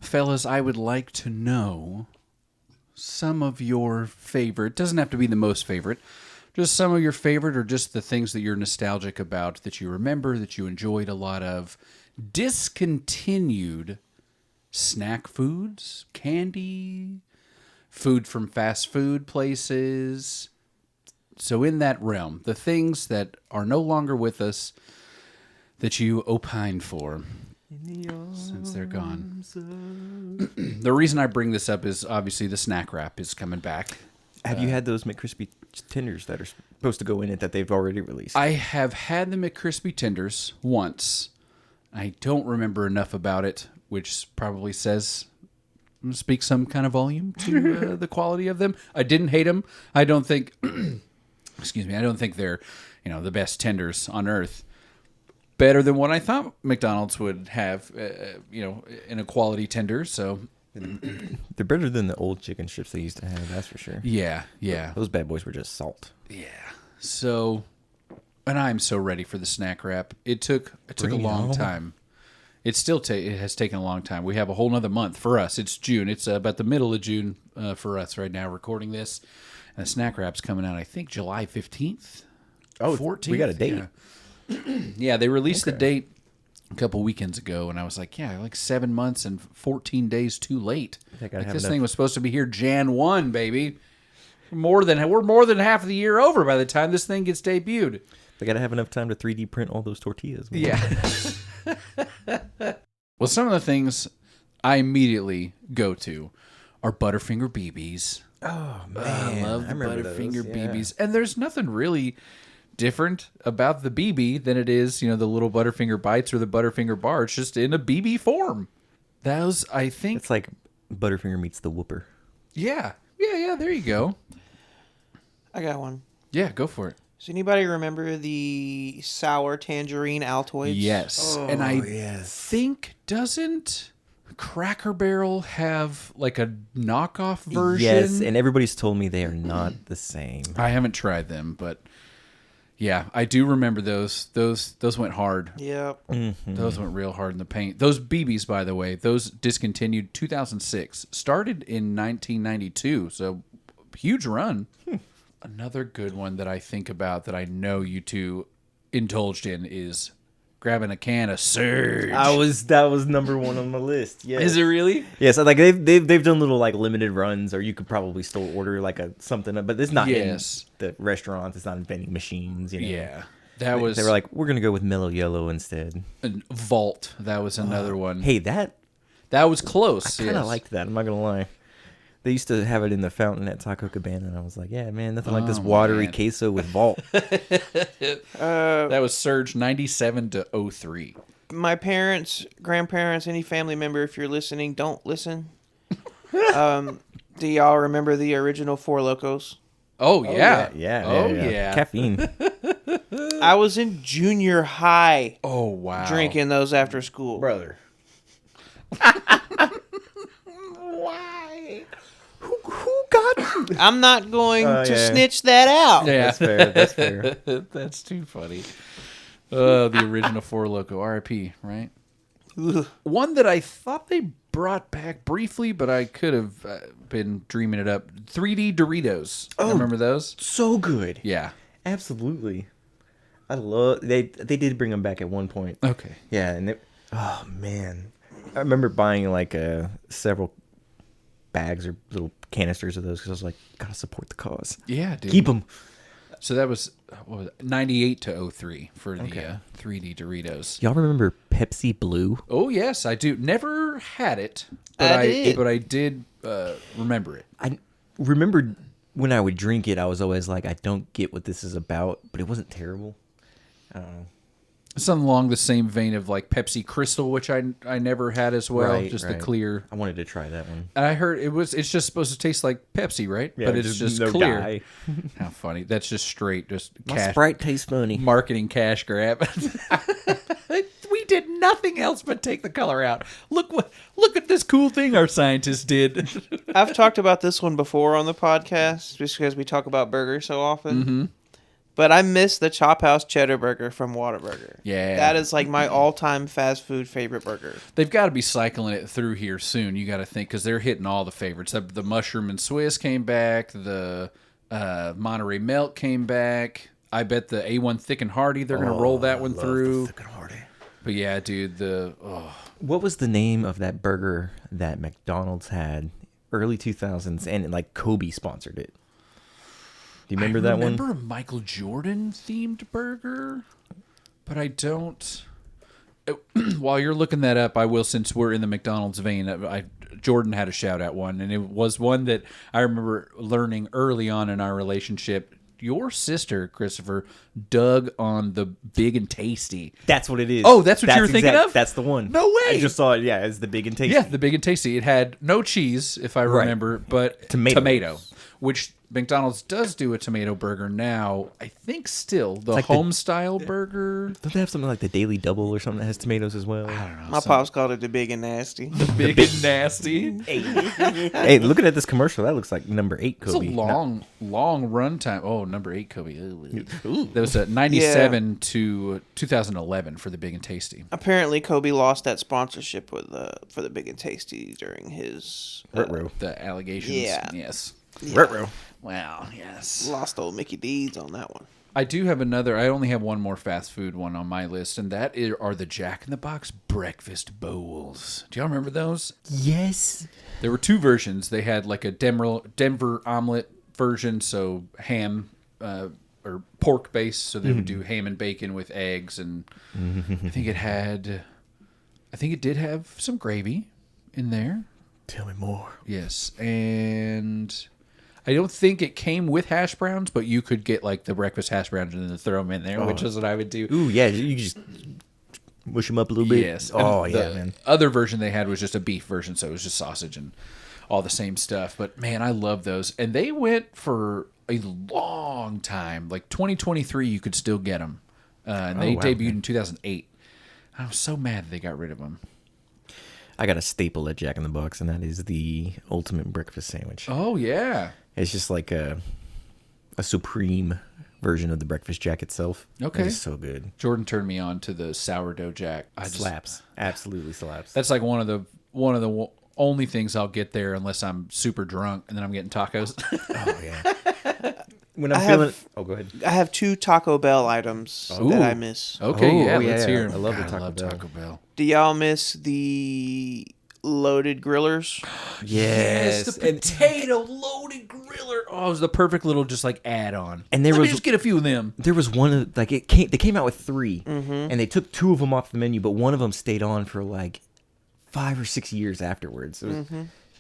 fellas, I would like to know some of your favorite. Doesn't have to be the most favorite. Just some of your favorite, or just the things that you're nostalgic about, that you remember, that you enjoyed a lot of. Discontinued snack foods, candy, food from fast food places. So in that realm, the things that are no longer with us that you opine for since they're gone. The reason I bring this up is obviously the snack wrap is coming back. Have you had those McCrispy tenders that are supposed to go in it that they've already released? I have had the McCrispy tenders once. I don't remember enough about it, which probably speaks some kind of volume to the quality of them. I didn't hate them. I don't think, excuse me, I don't think they're, the best tenders on earth. Better than what I thought McDonald's would have, in a quality tender. So they're better than the old chicken strips they used to have. That's for sure. Yeah. Those bad boys were just salt. Yeah. So, and I'm so ready for the snack wrap. It took a long time. It has taken a long time. We have a whole nother month for us. It's June. It's about the middle of June for us right now recording this. And the snack wrap's coming out, I think, July 15th. Oh, 14th. We got a date. Yeah. Yeah, they released the date a couple weekends ago, and I was like, like 7 months and 14 days too late. This thing was supposed to be here Jan 1, baby. We're more than half of the year over by the time this thing gets debuted. They got to have enough time to 3D print all those tortillas. Man. Yeah. Well, some of the things I immediately go to are Butterfinger BBs. Oh, man. I love the Butterfinger BBs. And there's nothing really different about the BB than it is, the little Butterfinger bites or the Butterfinger bar. It's just in a BB form. Those, I think... It's like Butterfinger meets the Whooper. Yeah. There you go. I got one. Yeah, go for it. Does anybody remember the sour tangerine Altoids? Yes. And I think, doesn't Cracker Barrel have like a knockoff version? Yes, and everybody's told me they are not the same. I haven't tried them, but yeah, I do remember those. Those went hard. Yep. Mm-hmm. Those went real hard in the paint. Those BBs, by the way, those discontinued 2006. Started in 1992, so huge run. Another good one that I think about that I know you two indulged in is grabbing a can of Surge. That was number one on the list. Yes. Is it really? Yes, like they've done little like limited runs, or you could probably still order like something, but it's not in the restaurants. It's not in vending machines. Yeah, they were like, we're gonna go with Mellow Yellow instead. And Vault, that was another one. Hey, that was close. I kind of liked that. I'm not gonna lie. They used to have it in the fountain at Taco Cabana, and I was like, yeah, man, nothing like this watery queso with Vault. That was Surge 97 to 03. My parents, grandparents, any family member, if you're listening, don't listen. Do y'all remember the original Four Locos? Oh, yeah. Yeah. Caffeine. I was in junior high. Oh, wow. Drinking those after school. Brother. Why? Who got? I'm not going to snitch that out. Yeah, That's fair. That's too funny. The original Four Loko, RIP, right? Ugh. One that I thought they brought back briefly, but I could have been dreaming it up. 3D Doritos. Oh, remember those? So good. Yeah. Absolutely. I love they did bring them back at one point. Okay. Yeah, and oh man, I remember buying like several bags or little canisters of those because I was like, gotta support the cause. Yeah, dude. Keep them. So that was, 98 to 03 for the 3D Doritos. Y'all remember Pepsi Blue? Oh yes, I do. Never had it, but I did remember it. I remember when I would drink it, I was always like, I don't get what this is about, but it wasn't terrible. I don't know. Something along the same vein of like Pepsi Crystal, which I never had as well. Right, the clear. I wanted to try that one. I heard it's just supposed to taste like Pepsi, right? Yeah, but it's just no clear. dye. How funny. That's just straight, just My cash, Sprite tastes funny. marketing cash grab. We did nothing else but take the color out. Look at this cool thing our scientists did. I've talked about this one before on the podcast, just because we talk about burgers so often. Mm-hmm. But I miss the Chop House Cheddar Burger from Whataburger. Yeah. That is like my all-time fast food favorite burger. They've got to be cycling it through here soon. You got to think, because they're hitting all the favorites. The mushroom and Swiss came back. The Monterey Melt came back. I bet the A1 Thick and Hearty, they're going to roll that one through. Thick and Hearty. But yeah, dude, What was the name of that burger that McDonald's had early 2000s and like Kobe sponsored it? Do you remember that one? I remember a Michael Jordan themed burger, but I don't. While you're looking that up, I will, since we're in the McDonald's vein. Jordan had a shout out one, and it was one that I remember learning early on in our relationship. Your sister, Christopher, dug on the Big and Tasty. That's what it is. Oh, that's what you were thinking of? That's the one. No way. I just saw it, yeah, as the Big and Tasty. Yeah, the Big and Tasty. It had no cheese, if I remember, but tomato, which McDonald's does do a tomato burger now. I think still the like home style burger. Don't they have something like the Daily Double or something that has tomatoes as well? I don't know. My pops called it the Big and Nasty. Big and nasty. Hey, looking at this commercial, that looks like number 8 It's a Kobe. long run time. Oh, number 8 Kobe. Ooh. That was 97 to 2011 for the Big and Tasty. Apparently, Kobe lost that sponsorship with for the Big and Tasty during his The allegations. Yeah. Yes. Retro. Wow. Yes. lost old Mickey D's on that one. I do have another. I only have one more fast food one on my list, and that are the Jack in the Box breakfast bowls. Do y'all remember those? Yes. There were two versions. They had like a Denver omelet version, so ham or pork base. So they would do ham and bacon with eggs, and I think it did have some gravy in there. Tell me more. Yes, and I don't think it came with hash browns, but you could get like the breakfast hash browns and then throw them in there, which is what I would do. Ooh, yeah, you just mush them up a little bit. Yes. Oh, And yeah, the man. other version they had was just a beef version, so it was just sausage and all the same stuff. But man, I love those. And they went for a long time. Like 2023, you could still get them. And they debuted in 2008. I was so mad they got rid of them. I got a staple at Jack in the Box, and that is the ultimate breakfast sandwich. Oh, yeah. It's just like a supreme version of the breakfast jack itself. Okay. It's so good. Jordan turned me on to the sourdough jack. Slaps. Absolutely slaps. That's like one of the only things I'll get there unless I'm super drunk and then I'm getting tacos. Oh, yeah. When I'm feeling... Oh, go ahead. I have 2 Taco Bell items that I miss. Okay, Oh, let's yeah. hear 'em. I love the God, Taco Bell. Taco Bell. Do y'all miss the loaded grillers? Yes. the potato loaded griller. Oh, it was the perfect little just like add-on. And there Let me was- just get a few of them. There was one of like they came out with 3, and they took 2 of them off the menu, but one of them stayed on for like 5 or 6 years afterwards. It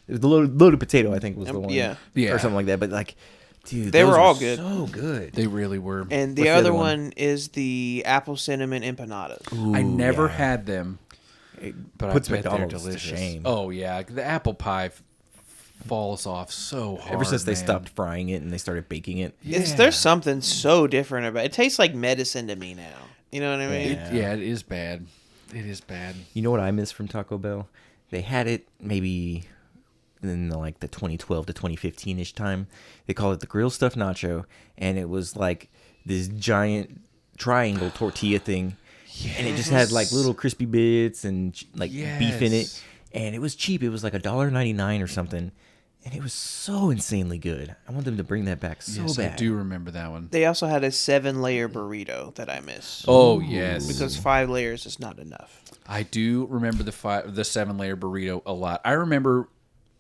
was the loaded potato, I think, was the one, Yeah. or something like that. But like, dude, They those were all good. so good. They really were. And the What's the other other one is the apple cinnamon empanadas. I never yeah. had them, but puts I bet McDonald's they're to delicious. shame. Oh yeah, the apple pie falls off so hard. Ever since they man. stopped frying it and they started baking it. There's something so different about it. It tastes like medicine to me now. You know what I mean? Yeah, it is bad. It is bad. You know what I miss from Taco Bell? They had it maybe in like the 2012 to 2015-ish time. They called it the grill stuffed nacho, and it was like this giant triangle tortilla thing. Yes. And it just had like little crispy bits and like beef in it. And it was cheap. It was like $1.99 or something. And it was so insanely good. I want them to bring that back so bad. I do remember that one. They also had a 7-layer burrito that I miss. Oh yes, Because 5 layers is not enough. I do remember the 7-layer burrito a lot. I remember,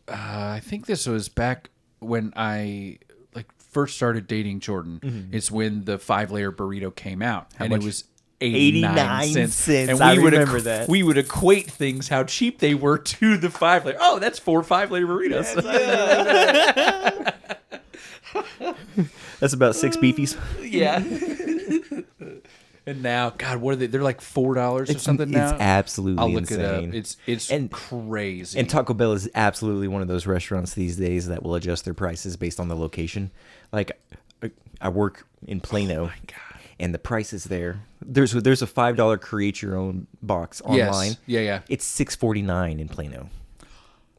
I think this was back when I like first started dating Jordan. Mm-hmm. It's when the 5-layer burrito came out, and much? it was 89 cents. And I remember that. We would equate things how cheap they were to the 5-layer. Oh, that's 4 5-layer burritos. That's about 6 beefies. Yeah. And now, God, what are they? They're like $4 or something now. It's absolutely I'll look insane. it up. It's crazy. And Taco Bell is absolutely one of those restaurants these days that will adjust their prices based on the location. Like, I work in Plano. Oh my God. And the prices there, there's a $5 create your own box online. Yes. Yeah. It's $6.49 in Plano.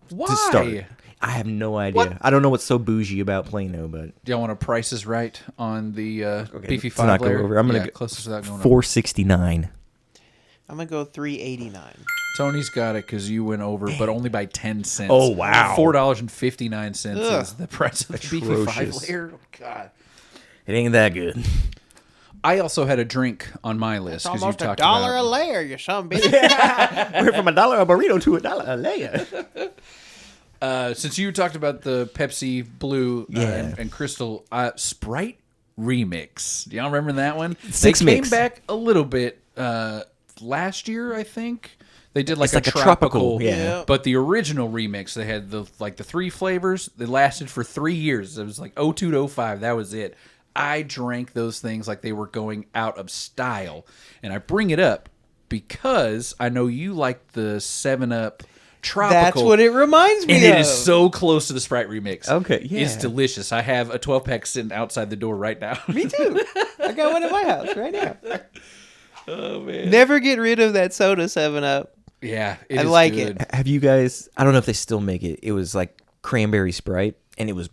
Why? To start. I have no idea. What? I don't know what's so bougie about Plano, but Do y'all want to Price is Right on the beefy let's not 5 layer? go over. I'm gonna go closest without going over. $4.69. I'm gonna go 389. Tony's got it because you went over, but only by 10 cents. Oh, wow. $4.59 Ugh. is the price of the beefy 5 Atrocious. layer. Oh, God. It ain't that good. I also had a drink on my list because you Almost talked $1 a about. layer, you son of a bitch. We're from $1 a burrito to $1 a layer. Since you talked about the Pepsi Blue and Crystal Sprite remix, do y'all remember that one? Six they mix. came back a little bit last year, I think. They did like, It's a like a tropical, tropical, yeah. But the original remix, they had the 3 flavors. They lasted for 3 years. It was like 02 to 05. That was it. I drank those things like they were going out of style, and I bring it up because I know you like the 7-Up. Tropical. That's what it reminds me and of. it is so close to the Sprite remix. Okay, yeah. It's delicious. I have a 12-pack sitting outside the door right now. Me too. I got one at my house right now. Oh, man. Never get rid of that soda 7-Up. Yeah, I like good. it. Have you guys? I don't know if they still make it. It was like cranberry Sprite, and it was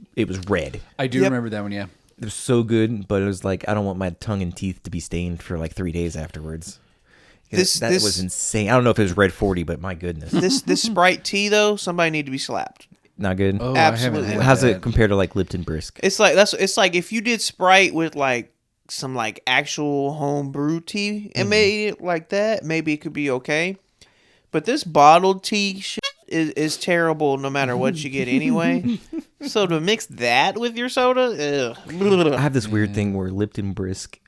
red. I do remember that one, yeah. It was so good, but it was like I don't want my tongue and teeth to be stained for like 3 days afterwards. That was insane. I don't know if it was Red 40, but my goodness, This Sprite tea though, somebody need to be slapped. not good. Oh, Absolutely. I haven't had How's that. it compared to like Lipton Brisk? It's like if you did Sprite with like some like actual home brew tea and made it like that, maybe it could be okay. But this bottled tea shit is terrible no matter what you get anyway. So to mix that with your soda, I have this weird thing where Lipton Brisk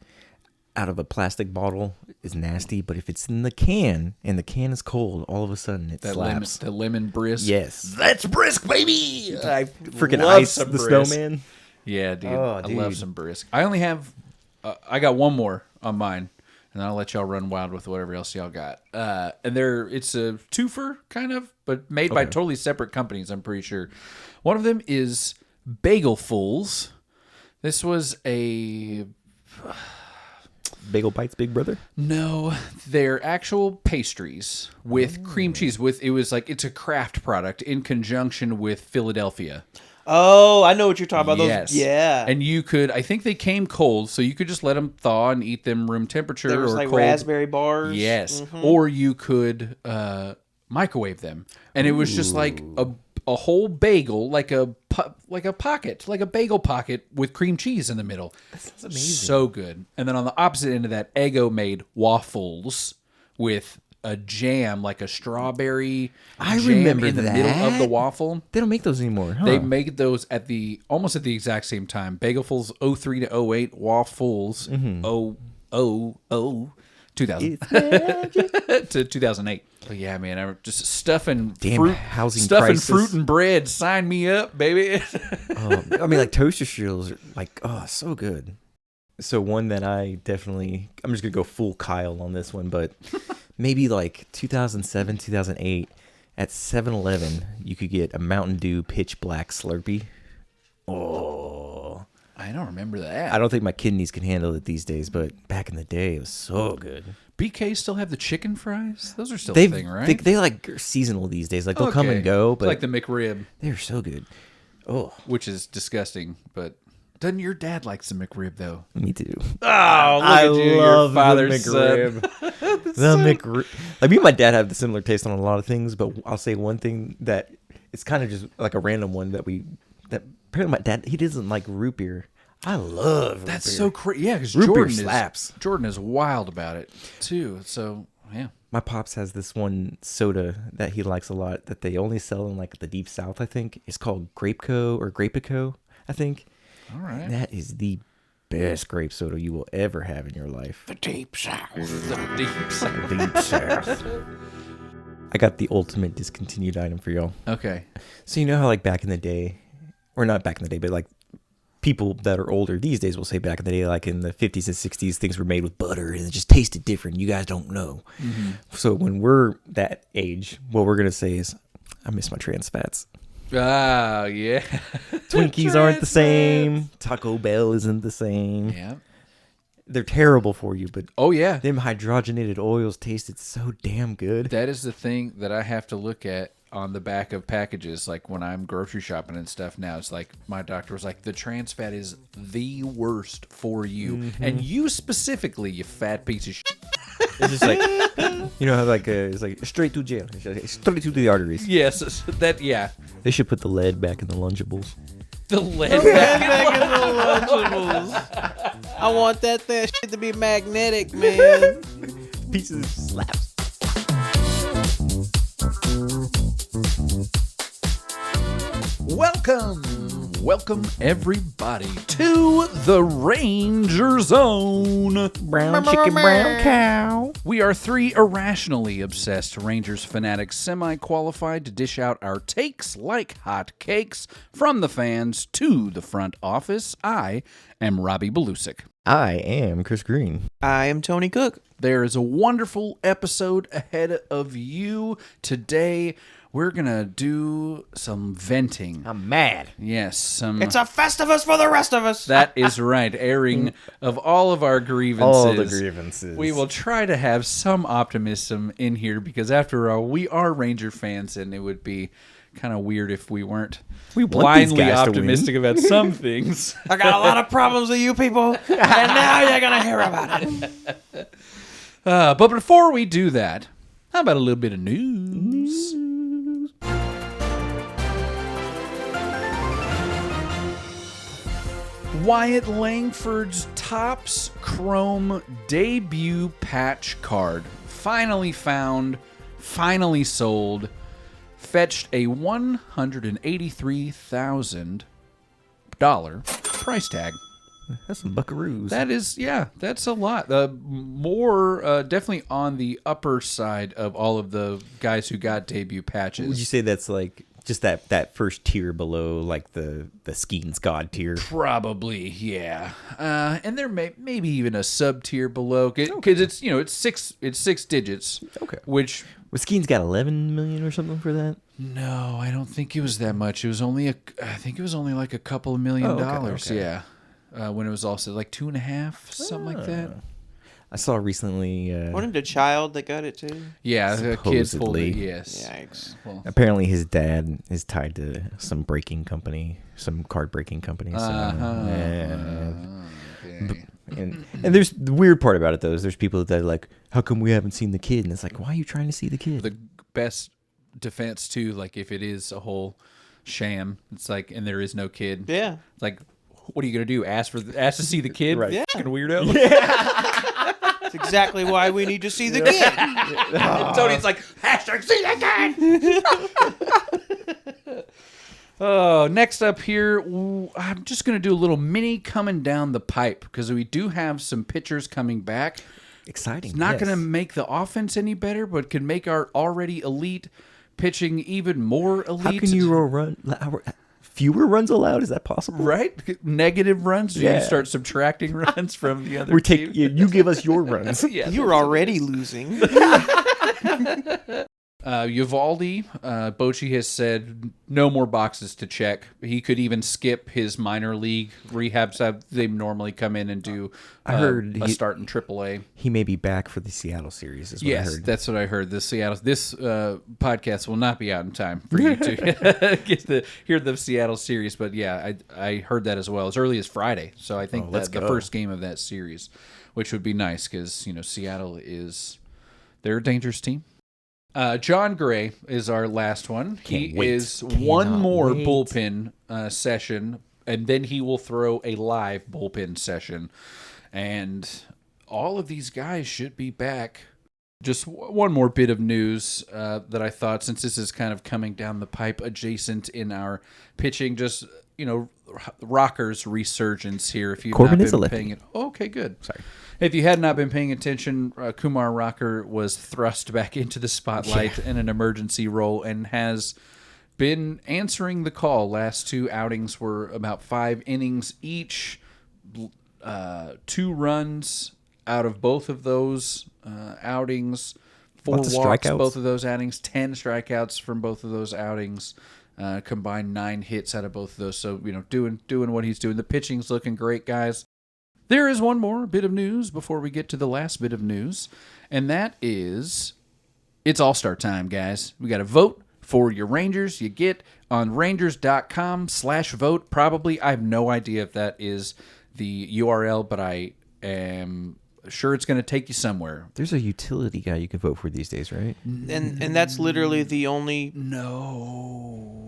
out of a plastic bottle is nasty, but if it's in the can and the can is cold, all of a sudden it slaps. The lemon brisk. Yes. That's brisk, baby. I Freaking love ice some the brisk. snowman. Yeah, dude. Oh, I love dude. some brisk. I only have, I got one more on mine, and I'll let y'all run wild with whatever else y'all got. And it's a twofer kind of, but made by totally separate companies. I'm pretty sure. One of them is Bagel Fools. This was a Bagel Bites, Big Brother. no, they're actual pastries with cream cheese. It's a craft product in conjunction with Philadelphia. Oh, I know what you're talking about. Yes. Those, yeah. And you could, I think they came cold, so you could just let them thaw and eat them room temperature there was or like cold. raspberry bars. Yes. Or you could microwave them. And it was just like a whole bagel, like a pocket, like a bagel pocket with cream cheese in the middle. That's amazing. So good. And then on the opposite end of that, Eggo made waffles with a jam, like a strawberry I jam remember in the middle of the that. waffle. They don't make those anymore, huh? They made those almost at the exact same time. Bagelfuls 03 to 08, Waffles 2000 to 2008. But yeah, man, I'm just stuffing housing crisis. fruit and bread. Sign me up, baby. I mean, like toaster strudels are like, so good. So one that I'm just gonna go full Kyle on this one, but maybe like 2007, 2008 at 7-Eleven, you could get a Mountain Dew Pitch Black Slurpee. Oh, I don't remember that. I don't think my kidneys can handle it these days, but back in the day, it was so good. BK still have the chicken fries? Those are still a thing, right? They like are seasonal these days. Like they'll come and go, It's but like the McRib, they're so good. Oh, which is disgusting, but doesn't your dad like some McRib though? me too. Oh, look at you, your father's son. The McRib. Like me and my dad have the similar taste on a lot of things, but I'll say one thing that it's kind of just like a random one that apparently my dad, he doesn't like root beer. I love root That's beer. so crazy. Yeah, because Root beer Jordan slaps. Jordan is wild about it too. So yeah, My pops has this one soda that he likes a lot that they only sell in like the deep south. I think it's called Grapeco or Grapico. I think. all right. And that is the best grape soda you will ever have in your life. The deep south. The deep side. Deep south. I got the ultimate discontinued item for y'all. Okay. So you know how like back in the day, or not back in the day, but like people that are older these days will say back in the day, like in the 50s and 60s, things were made with butter and it just tasted different. You guys don't know. Mm-hmm. So when we're that age, what we're going to say is, I miss my trans fats. Ah, yeah. Twinkies aren't the same. Taco Bell isn't the same. Yeah. They're terrible for you, but Oh yeah. them hydrogenated oils tasted so damn good. That is the thing that I have to look at on the back of packages, like when I'm grocery shopping and stuff now, it's like my doctor was like, the trans fat is the worst for you. And you specifically, you fat piece of shit. It's just like, you know how like it's like straight to jail, straight to the arteries. Yes, that, yeah. They should put the lead back in the Lunchables. The lead Back in the Lunchables. I want that shit to be magnetic, man. Pieces slaps. Welcome everybody to the Ranger Zone. Brown chicken, brown cow. We are three irrationally obsessed Rangers fanatics, semi-qualified to dish out our takes like hot cakes from the fans to the front office. I am Robbie Belusic. I am Chris Green. I am Tony Cook. There is a wonderful episode ahead of you today. We're going to do some venting. I'm mad. Yes. It's a Festivus for the rest of us. That is right. Airing of all of our grievances. All the grievances. We will try to have some optimism in here because, after all, we are Ranger fans, and it would be kind of weird if we weren't blindly optimistic about some things. I got a lot of problems with you people, and now you're going to hear about it. But before we do that, how about a little bit of news? Wyatt Langford's Topps Chrome debut patch card. Finally found, finally sold, fetched a $183,000 price tag. That's some buckaroos. That is, yeah, that's a lot. More definitely on the upper side of all of the guys who got debut patches. Would you say that's like just that first tier below, like the Skeens God tier? Probably, yeah. And there maybe even a sub tier below because it's it's six digits. Okay. Which Was Skeens got 11 million or something for that? no, I don't think it was that much. It was only I think it was only like a couple of $1 million. Okay. Yeah. When it was also like 2.5, something like that. I saw recently. Wasn't it a child that got it too? Yeah, the kids pulled it. Supposedly. Yes. Yikes. Well, Apparently, his dad is tied to some breaking company, some card breaking company. So, okay. and there's the weird part about it though is there's people that are like, how come we haven't seen the kid? And it's like, why are you trying to see the kid? The best defense too, like if it is a whole sham, it's like, and there is no kid. Yeah. It's like, what are you gonna do? Ask to see the kid? Right. Yeah. Fucking weirdo. That's exactly why we need to see the kid. Tony's like, hashtag see that kid. Oh, next up here, I'm just going to do a little mini coming down the pipe because we do have some pitchers coming back. Exciting. It's not yes. going to make the offense any better, but can make our already elite pitching even more elite. How can you run fewer runs allowed? Is that possible? Right? Negative runs? Yeah. You start subtracting runs from the other We're team? you give us your runs. Yeah, You're already losing. Uvalde, Bochy has said no more boxes to check. He could even skip his minor league rehabs. They normally come in and do I heard a start in AAA. He may be back for the Seattle series. Is what I Yes, heard. that's what I heard. This podcast will not be out in time for you to get to hear the Seattle series. But yeah, I heard that as well, as early as Friday. So I think let's that's the go. first game of that series, which would be nice because Seattle they're a dangerous team. John Gray is our last one. He is one more bullpen session, and then he will throw a live bullpen session. And all of these guys should be back. Just one more bit of news that I thought, since this is kind of coming down the pipe adjacent in our pitching, just, Rocker's resurgence here. If you've Corbin not is a been lefty. paying it. Okay, good. Sorry. If you had not been paying attention, Kumar Rocker was thrust back into the spotlight in an emergency role and has been answering the call. Last two outings were about 5 innings each, 2 runs out of both of those outings, 4 Lots of walks strikeouts. both of those outings, 10 strikeouts from both of those outings. Combined 9 hits out of both of those. So, doing what he's doing. The pitching's looking great, guys. There is one more bit of news before we get to the last bit of news, and that is it's All-Star time, guys. We got to vote for your Rangers. You get on rangers.com/vote. Probably, I have no idea if that is the URL, but I am sure it's going to take you somewhere. There's a utility guy you can vote for these days, right? And that's literally the only. No.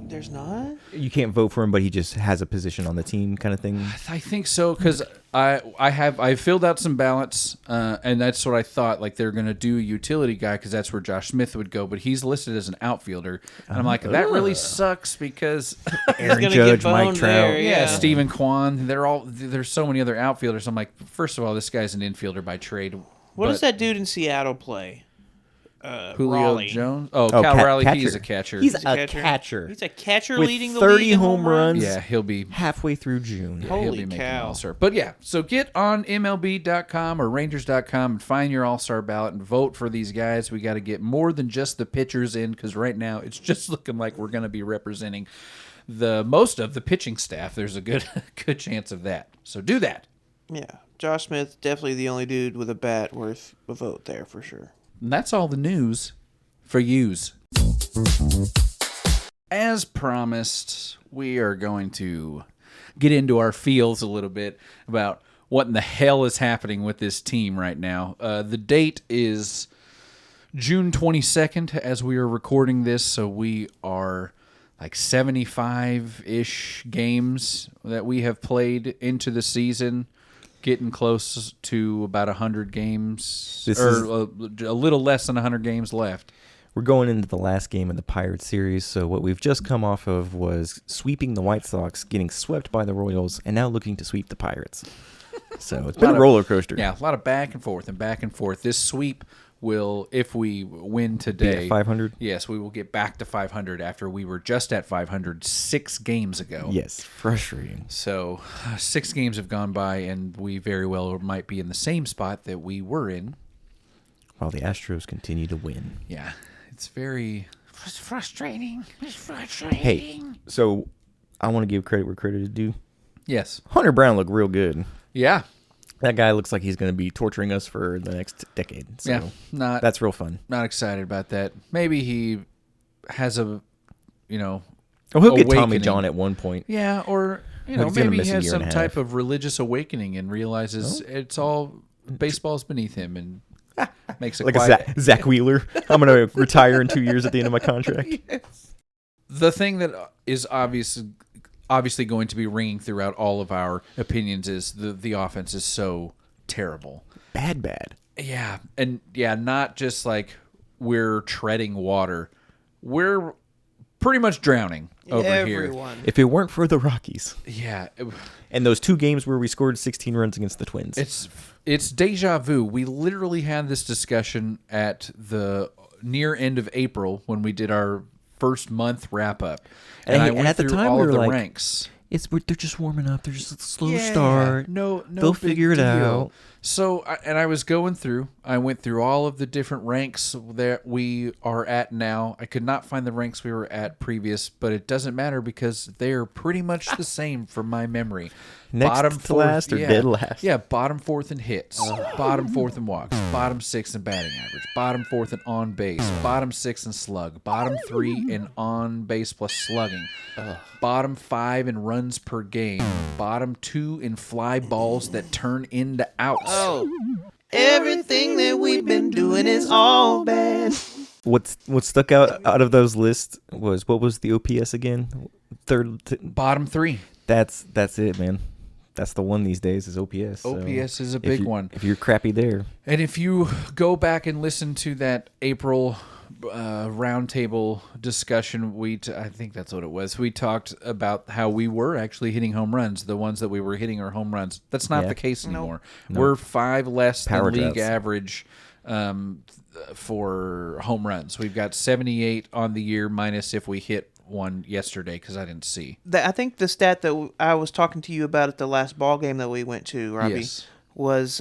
There's not? You can't vote for him, but he just has a position on the team kind of thing. I think so, because I filled out some ballots, and that's what I thought. Like, they're going to do a utility guy because that's where Josh Smith would go, but he's listed as an outfielder. And I'm like, that really sucks because Aaron gonna Judge, get Mike boned Trout. there, yeah, Stephen Kwan. There's so many other outfielders. I'm like, first of all, this guy's an infielder by trade. What does that dude in Seattle play? Julio Raleigh. Jones? Oh, Cal Raleigh. catcher. He's a catcher. He's a catcher. He's a catcher With leading the 30 league in home runs. yeah, he'll be halfway through June. he'll Holy be making cow. All-Star. But yeah, so get on MLB.com or Rangers.com and find your All-Star ballot and vote for these guys. We got to get more than just the pitchers in, because right now it's just looking like we're going to be representing the most of the pitching staff. There's a good chance of that. So do that. Yeah. Josh Smith, definitely the only dude with a bat worth a vote there for sure. And that's all the news for yous. As promised, we are going to get into our feels a little bit about what in the hell is happening with this team right now. The date is June 22nd as we are recording this, so we are like 75-ish games that we have played into the season, getting close to about 100 games, a little less than 100 games left. We're going into the last game of the Pirates series, so what we've just come off of was sweeping the White Sox, getting swept by the Royals, and now looking to sweep the Pirates. So it's been a roller coaster. Yeah, a lot of back and forth and back and forth. This sweep will, if we win Be today, at 500? yes, we will get back to 500 after we were just at 500 6 games ago. Yes, frustrating. So 6 games have gone by, and we very well might be in the same spot that we were in. While the Astros continue to win. Yeah, it's very frustrating. It's frustrating. Hey, so I want to give credit where credit is due. Yes. Hunter Brown looked real good. Yeah. That guy looks like he's going to be torturing us for the next decade. So Yeah. that's real fun. Not excited about that. Maybe he has a, Oh, he'll get Tommy awakening. John at one point. Yeah, or He's gonna maybe he miss a has year some and a type half. of religious awakening and realizes it's all baseball's beneath him and makes it Like quiet. a Zach Wheeler. I'm going to retire in 2 years at the end of my contract. The thing that is obviously going to be ringing throughout all of our opinions is the offense is so terrible. Bad. Yeah, and not just like we're treading water. We're pretty much drowning over here. Everyone. If it weren't for the Rockies Yeah, and those 2 games where we scored 16 runs against the Twins. it's deja vu. We literally had this discussion at the near end of April when we did our first month wrap up, and I went at the through time all we of were the like, ranks. They're just warming up. They're just a slow start. No, They'll big figure it deal. out. So, I was going through. I went through all of the different ranks that we are at now. I could not find the ranks we were at previous, but it doesn't matter because they are pretty much the same from my memory. Next to last or dead last? Yeah, bottom 4th in hits, bottom 4th in walks, bottom 6th in batting average, bottom 4th in on base, bottom 6th in slug, bottom 3 in on base plus slugging, bottom 5 in runs per game, bottom 2 in fly balls that turn into outs. Oh, everything that we've been doing is all bad. What stuck out of those lists was, what was the OPS again? Bottom 3. That's it, man. That's the one these days is OPS. So OPS is a big one. If you're crappy there. And if you go back and listen to that April roundtable discussion, I think that's what it was. We talked about how we were actually hitting home runs. The ones that we were hitting are home runs. That's not the case anymore. No. We're 5 less Power than league droughts. average for home runs. We've got 78 on the year, minus if we hit one yesterday because I didn't see. I think the stat that I was talking to you about at the last ball game that we went to, Robbie, Yes. was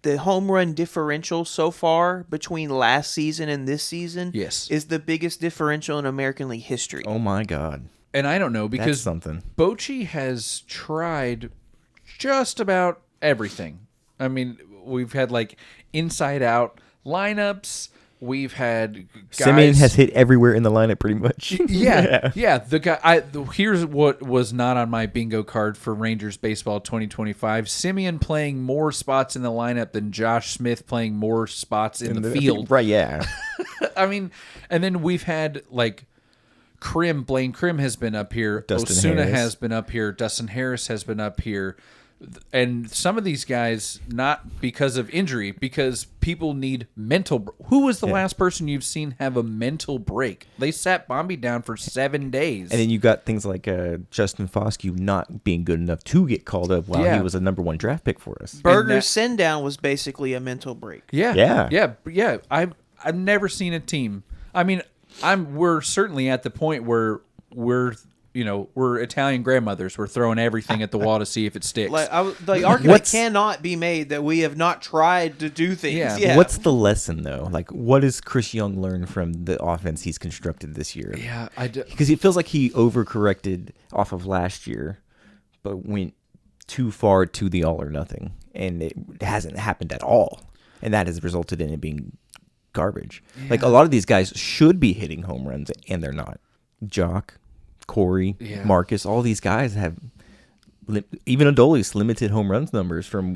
the home run differential so far between last season and this season. Yes. Is the biggest differential in American League history. Oh my God. And I don't know That's because something. Bochy has tried just about everything. I mean, we've had like inside out lineups, we've had guys. Semien has hit everywhere in the lineup pretty much. Yeah. The guy. Here's what was not on my bingo card for Rangers baseball 2025: Semien playing more spots in the lineup than Josh Smith playing more spots in the field. Right? Yeah. I mean, and then we've had like Blaine Krim has been up here. Dustin Osuna Harris. has been up here. Dustin Harris has been up here. And some of these guys, not because of injury, because people need mental. Who was the last person you've seen have a mental break? They sat Bombi down for 7 days. And then you got things like Justin Foscue not being good enough to get called up while he was a number 1 draft pick for us. Burger's send down was basically a mental break. Yeah. I've never seen a team. I mean, we're certainly at the point where we're Italian grandmothers. We're throwing everything at the wall to see if it sticks. The argument cannot be made that we have not tried to do things. Yeah. What's the lesson, though? Like, what does Chris Young learn from the offense he's constructed this year? Yeah, Because it feels like he overcorrected off of last year, but went too far to the all or nothing. And it hasn't happened at all. And that has resulted in it being garbage. Yeah. Like, a lot of these guys should be hitting home runs, and they're not. Jock, Corey, Marcus, all these guys have, even Adolis, limited home runs numbers from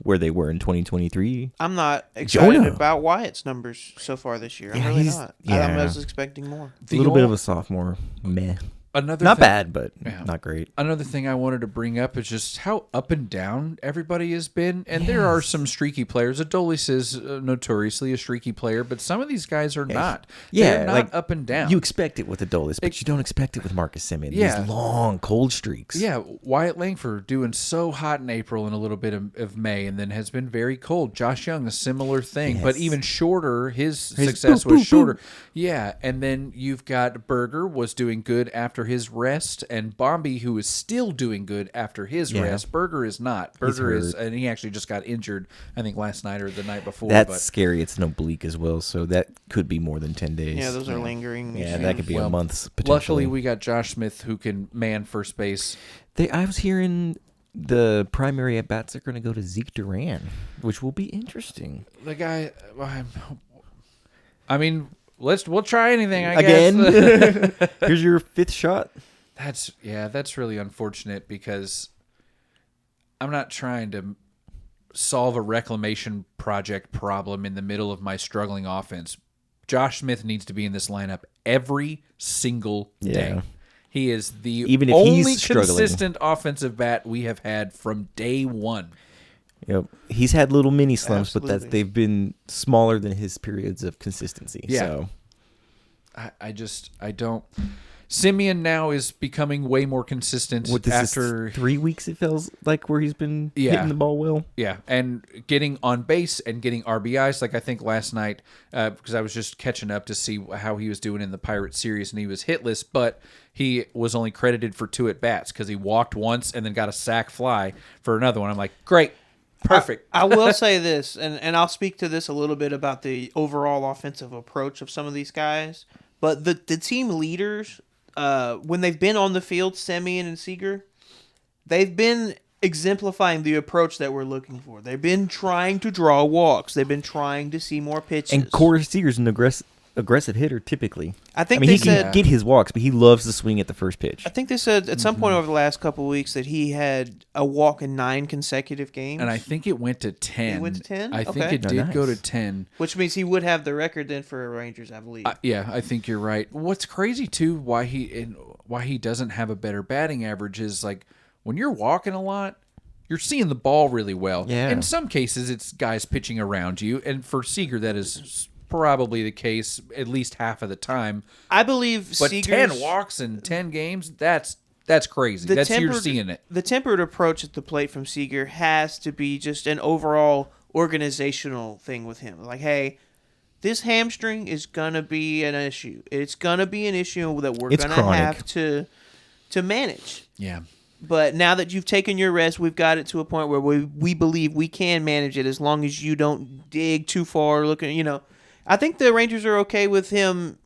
where they were in 2023. I'm not excited Jonah. about Wyatt's numbers so far this year. I'm really not. I was expecting more. A little bit of a sophomore, meh. Not bad, but not great. Another thing I wanted to bring up is just how up and down everybody has been. And there are some streaky players. Adolis is notoriously a streaky player, but some of these guys are not. They're not like, up and down. You expect it with Adolis, but you don't expect it with Marcus Semien. These long, cold streaks. Yeah, Wyatt Langford doing so hot in April and a little bit of May, and then has been very cold. Josh Young, a similar thing, but even shorter. His success was shorter. Yeah, and then you've got Berger was doing good after his rest, and Bombi, who is still doing good after his rest. Berger is not. Berger is, and he actually just got injured, I think, last night or the night before. That's scary. It's an oblique as well, so that could be more than 10 days. Yeah, those are lingering. Yeah, that could be a month, potentially. Luckily, we got Josh Smith, who can man first base. I was hearing the primary at-bats are going to go to Zeke Duran, which will be interesting. The guy, I mean... We'll try anything, I guess. Here's your 5th shot. That's really unfortunate because I'm not trying to solve a reclamation project problem in the middle of my struggling offense. Josh Smith needs to be in this lineup every single day. He is the only consistent offensive bat we have had from day one. Yep, he's had little mini slumps, but they've been smaller than his periods of consistency. Yeah, so I don't. Semien now is becoming way more consistent after 3 weeks. It feels like where he's been hitting the ball well. Yeah, and getting on base and getting RBIs. Like I think last night, because I was just catching up to see how he was doing in the Pirates series, and he was hitless, but he was only credited for 2 at bats because he walked once and then got a sac fly for another one. I'm like, great. Perfect. I will say this, and I'll speak to this a little bit about the overall offensive approach of some of these guys. But the team leaders, when they've been on the field, Semien and Seager, they've been exemplifying the approach that we're looking for. They've been trying to draw walks. They've been trying to see more pitches. And Corey Seager's an aggressive hitter typically. I think he can get his walks, but he loves to swing at the first pitch. I think they said at some point over the last couple of weeks that he had a walk in 9 consecutive games. And I think it went to 10. It went to 10? I think it did go to 10. Which means he would have the record then for Rangers, I believe. Yeah, I think you're right. What's crazy too, why he doesn't have a better batting average is like when you're walking a lot, you're seeing the ball really well. Yeah. In some cases, it's guys pitching around you, and for Seager, that is probably the case at least half of the time. I believe but Seager's, 10 walks in 10 games, that's crazy. You're seeing it. The tempered approach at the plate from Seager has to be just an overall organizational thing with him. Like, hey, this hamstring is going to be an issue. It's going to be an issue that we're going to have to manage. Yeah. But now that you've taken your rest, we've got it to a point where we believe we can manage it as long as you don't dig too far looking, I think the Rangers are okay with him,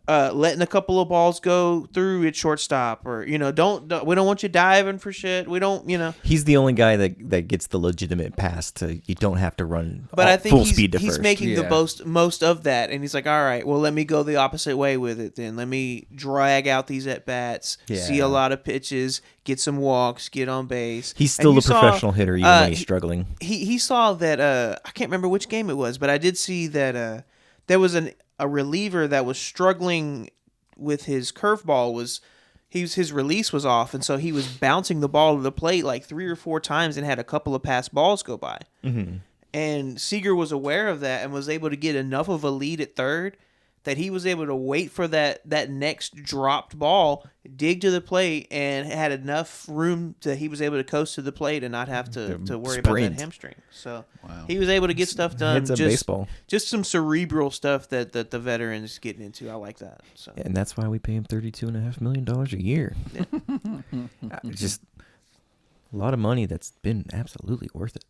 letting a couple of balls go through at shortstop, or don't we don't want you diving for shit. We don't, He's the only guy that gets the legitimate pass to you don't have to run But I think full speed to he's first. making Yeah. the most of that, and he's like, all right, well, let me go the opposite way with it. Then let me drag out these at bats, see Yeah. a lot of pitches, get some walks, get on base. He's And still you a saw, professional hitter even when he's struggling. He saw that I can't remember which game it was, but I did see that there was a reliever that was struggling with his curveball. His release was off, and so he was bouncing the ball to the plate like 3 or 4 times and had a couple of passed balls go by. Mm-hmm. And Seager was aware of that and was able to get enough of a lead at third that he was able to wait for that next dropped ball, dig to the plate, and had enough room that he was able to coast to the plate and not have to worry about that hamstring. So he was able to get stuff done. Heads up baseball. Just some cerebral stuff that the veterans getting into. I like that. So And that's why we pay him $32.5 million a year. Just a lot of money that's been absolutely worth it.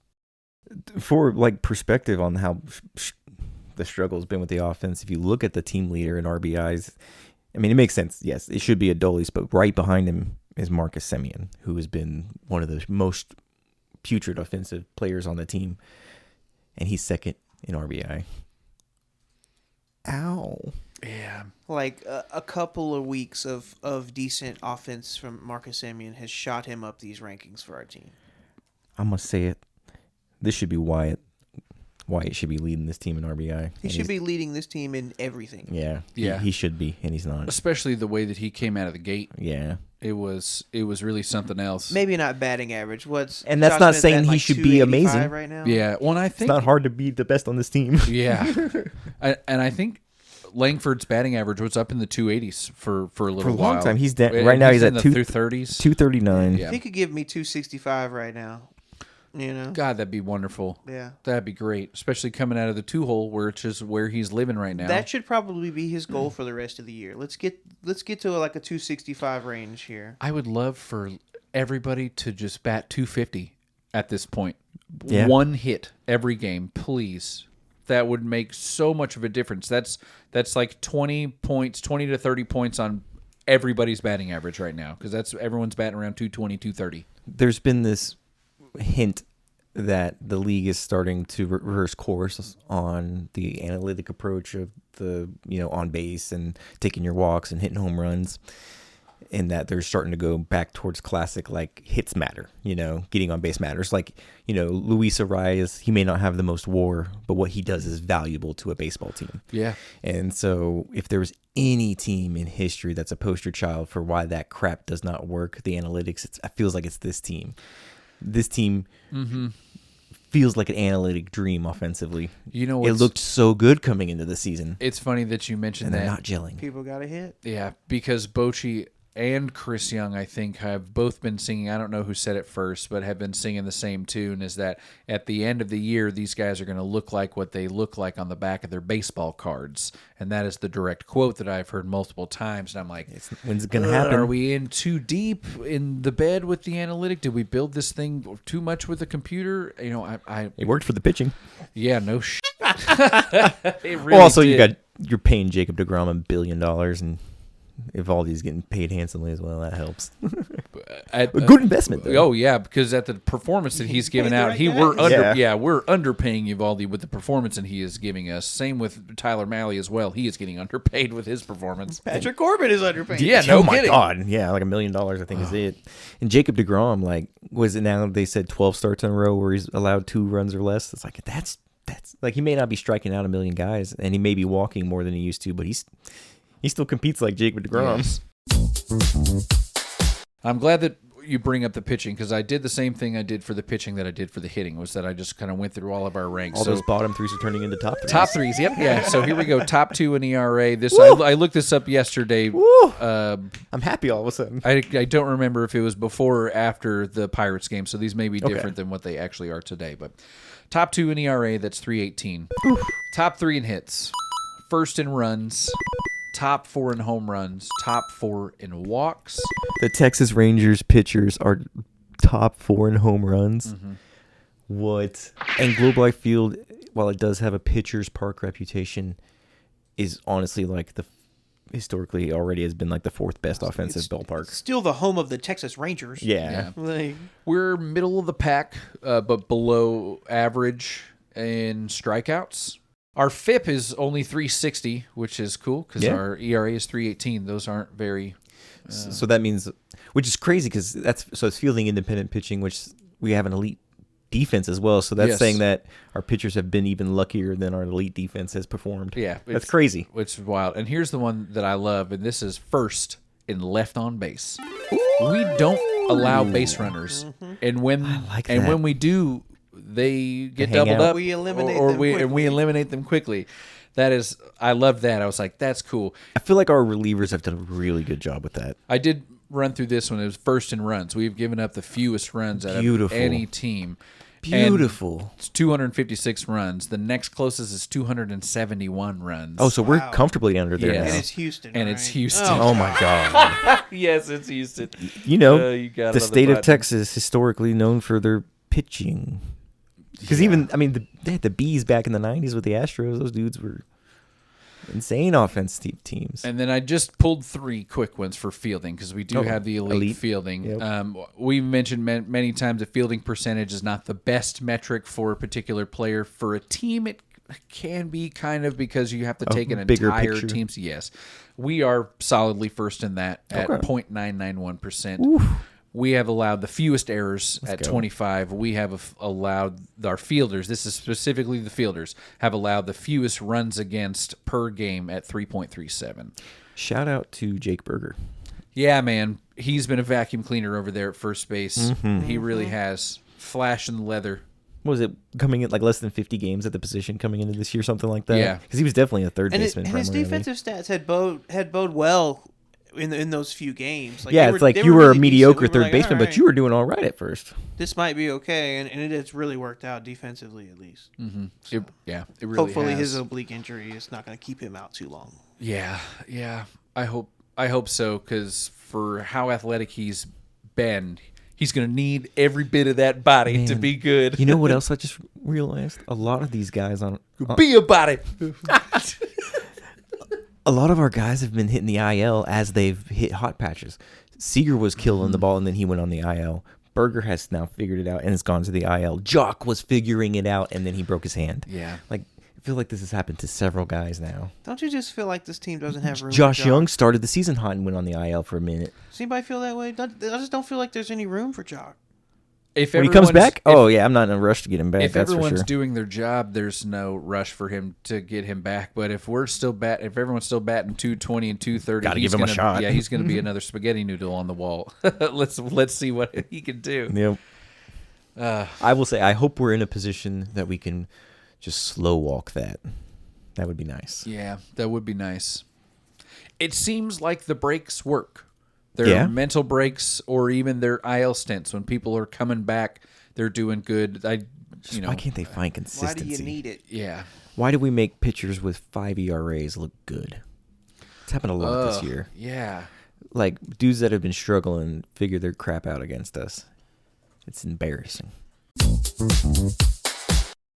For like perspective on how the struggle has been with the offense, if you look at the team leader in RBIs, I mean, it makes sense. Yes, it should be Adolis, but right behind him is Marcus Semien, who has been one of the most putrid offensive players on the team, and he's second in RBI. Ow. Yeah. like a couple of weeks of decent offense from Marcus Semien has shot him up these rankings for our team. I must say it. This should be Wyatt. Wyatt should be leading this team in RBI. He should be leading this team in everything. Yeah. Yeah. He should be, and he's not. Especially the way that he came out of the gate. Yeah. It was really something else. Maybe not batting average. And that's Josh not Smith saying at, he like, should be 285 amazing. right now. Yeah. Well, I It's think not hard to be the best on this team. Yeah. And I think Langford's batting average was up in the 280s for a little For a while. long time. He's right now he's in at the 230s. 239. Yeah. If he could give me 265 right now, God, that'd be wonderful. Yeah. That'd be great, especially coming out of the 2-hole, which is where he's living right now. That should probably be his goal for the rest of the year. Let's get to like a 265 range here. I would love for everybody to just bat 250 at this point. Yeah. One hit every game, please. That would make so much of a difference. That's like 20 to 30 points on everybody's batting average right now, because that's everyone's batting around 220, 230. There's been this hint that the league is starting to reverse course on the analytic approach of the, on base and taking your walks and hitting home runs, and that they're starting to go back towards classic, like, hits matter, getting on base matters. Like, Luis Arias, he may not have the most WAR, but what he does is valuable to a baseball team. Yeah. And so if there was any team in history that's a poster child for why that crap does not work, the analytics, it feels like it's this team. This team feels like an analytic dream offensively. It It looked so good coming into the season, It's funny that you mentioned and that. they're not gelling. People got a hit. Yeah, because Bochy and Chris Young, I think, have both been singing, I don't know who said it first, but have been singing the same tune, is that at the end of the year, these guys are going to look like what they look like on the back of their baseball cards. And that is the direct quote that I've heard multiple times. And I'm like, When's it going to happen? Are we in too deep in the bed with the analytic? Did we build this thing too much with the computer? It worked for the pitching. Yeah, no shit. It really Well, also, did. you're paying Jacob deGrom $1 billion, and Evaldi's getting paid handsomely as well. That helps. A good investment, though. Oh yeah, because at the performance that he's giving out, we're underpaying Evaldi with the performance that he is giving us. Same with Tyler Malley as well. He is getting underpaid with his performance. Patrick Corbin is underpaid. Yeah, no Oh my kidding. God. Yeah, like $1 million, I think is it. And Jacob deGrom, like, was it now they said 12 starts in a row where he's allowed 2 runs or less? It's like, that's like, he may not be striking out 1 million guys, and he may be walking more than he used to, but he still competes like Jacob deGrom. Yes. I'm glad that you bring up the pitching, because I did the same thing I did for the pitching that I did for the hitting, was that I just kind of went through all of our ranks. All those bottom threes are turning into top threes. Top threes, yep. Yeah, so here we go. Top 2 in ERA. I looked this up yesterday. I'm happy all of a sudden. I don't remember if it was before or after the Pirates game, so these may be different than what they actually are today. But top 2 in ERA, that's 3.18. Top 3 in hits. First in runs. Top 4 in home runs. Top 4 in walks. The Texas Rangers pitchers are top 4 in home runs. Mm-hmm. What? And Globe Life Field, while it does have a pitcher's park reputation, is honestly like historically already has been like the fourth best offensive ballpark. Still the home of the Texas Rangers. Yeah. Like, We're middle of the pack, but below average in strikeouts. Our FIP is only 360, which is cool because our ERA is 318. Those aren't very. So that means, which is crazy because it's fielding independent pitching, which we have an elite defense as well. So that's saying that our pitchers have been even luckier than our elite defense has performed. Yeah, that's crazy. Which is wild. And here's the one that I love, and this is first in left on base. We don't allow base runners, and when we do, they get doubled up. We eliminate or them we quickly. we eliminate them quickly. I love that. I was like, that's cool. I feel like our relievers have done a really good job with that. I did run through this one. It was first in runs. We've given up the fewest runs out of any team. Beautiful. And it's 256 runs. The next closest is 271 runs. Oh, so we're comfortably under there Yes. now. and it's Houston. And right? it's Houston. Oh my God. Yes, it's Houston. You know, You got the it on state of button. Texas historically known for their pitching. Because they had the Bees back in the 90s with the Astros. Those dudes were insane offensive teams. And then I just pulled 3 quick ones for fielding because we do have the elite fielding. Yep. We've mentioned many times that fielding percentage is not the best metric for a particular player. For a team, it can be kind of because you have to take an bigger entire picture. team's. Yes, we are solidly first in that at Okay. 0.991%. We have allowed the fewest errors at 25. We have allowed our fielders, this is specifically the fielders, have allowed the fewest runs against per game at 3.37. Shout out to Jake Berger. Yeah, man. He's been a vacuum cleaner over there at first base. He really has. Flash in the leather. What was it, coming in like less than 50 games at the position coming into this year, something like that? Yeah. Because he was definitely a third And baseman. his primarily. defensive stats had bode well in those few games. Like, Yeah, they it's like they you were really a decent. mediocre We were third like, baseman, all but right, you were doing all right at first. this might be okay, and it's really worked out defensively at least. It really Hopefully has. his oblique injury is not going to keep him out too long. Yeah. I hope so, because for how athletic he's been, he's going to need every bit of that body to be good. You know what else I just realized? A lot of these guys Be a body. a lot of our guys have been hitting the IL as they've hit hot patches. Seager was killing the ball, and then he went on the IL. Berger has now figured it out and has gone to the IL. Jock was figuring it out, and then he broke his hand. Yeah. Like, I feel like this has happened to several guys now. Don't you just feel like this team doesn't have room? Josh for Jock? Young started the season hot and went on the IL for a minute. Does anybody feel that way? I just don't feel like there's any room for Jock. If When he comes everyone's- back, I'm not in a rush to get him back. If That's for everyone's sure. doing their job, there's no rush for him to get him back. But if if everyone's still batting 220 and 230, Gotta give him a shot. Yeah, he's going to be another spaghetti noodle on the wall. let's see what he can do. Yep. I will say, I hope we're in a position that we can just slow walk that. That would be nice. Yeah, that would be nice. It seems like the breaks work. Their mental breaks or even their IL stints. When people are coming back, they're doing good. Why can't they find Why consistency? do you need it? Yeah. Why do we make pitchers with 5 ERAs look good? It's happened a lot this year. Yeah. Like, dudes that have been struggling figure their crap out against us. It's embarrassing.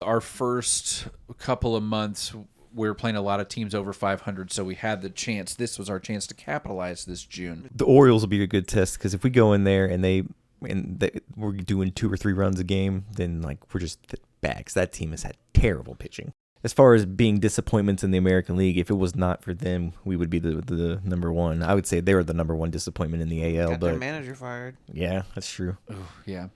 Our first couple of months, we were playing a lot of teams over 500, so we had the chance. This was our chance to capitalize this June. The Orioles will be a good test because if we go in there and we're doing 2 or 3 runs a game, then like we're just bags. That team has had terrible pitching. As far as being disappointments in the American League, if it was not for them, we would be the number one. I would say they were the number one disappointment in the AL. Got But their manager fired. yeah, that's true. Oh, yeah.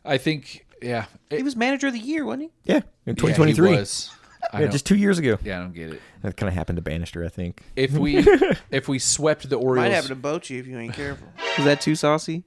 I think, yeah. He was manager of the year, wasn't he? Yeah, in 2023. Yeah, he was. I Yeah, don't- just 2 years ago. Yeah, I don't get it. That kind of happened to Bannister, I think. If we swept the Orioles, Might happen to Bochy if you ain't careful. Was that too saucy?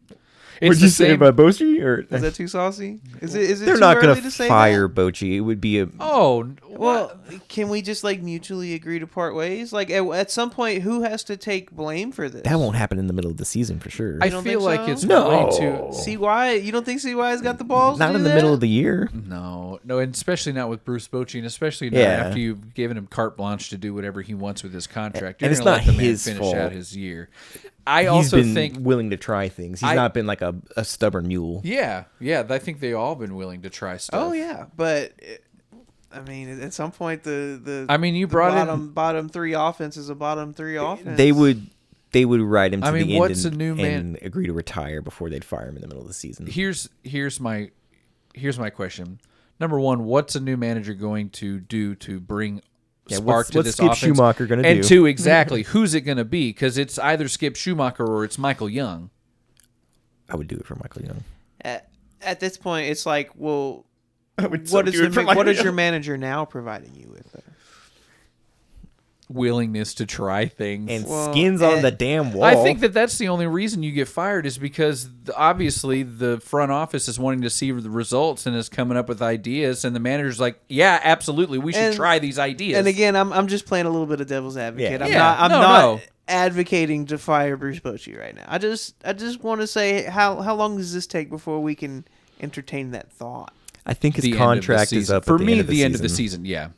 it's the same. Bochy? Or Was that too saucy? Is it they're too not early going to say fire that? Bochy. It would be a Oh, Well, can we just like mutually agree to part ways? Like at some point, who has to take blame for this? that won't happen in the middle of the season for sure. I don't feel think like so? it's No. way too. CY, you don't think CY's got the balls? Not to in do the middle that? of the year. No, and especially not with Bruce Bochy, and especially not Yeah. after you've given him carte blanche to do whatever he wants with his contract. You're And it's gonna not let the man his finish fault. out his year. I He's also been think, willing to try things. He's not been like a stubborn mule. yeah, I think they all been willing to try stuff. Oh yeah, but I mean, at some point, the I mean, you brought bottom three offense is a bottom three offense. They would ride him to the end what's a new and agree to retire before they'd fire him in the middle of the season. Here's my question. Number one, what's a new manager going to do to bring spark to this Skip offense? Schumacher going to do? And two, exactly, who's it going to be? Because it's either Skip Schumacher or it's Michael Young. I would do it for Michael Young. At this point, it's like, well, what is your manager now providing you with? Willingness to try things and skins on the damn wall. I think that's the only reason you get fired is because obviously the front office is wanting to see the results and is coming up with ideas, and the manager's like, "Yeah, absolutely, we should try these ideas." And again, I'm just playing a little bit of devil's advocate. Yeah. I'm not advocating to fire Bruce Bochy right now. I just want to say how long does this take before we can entertain that thought? I think his contract is up for at the me. end of The end of the season, yeah,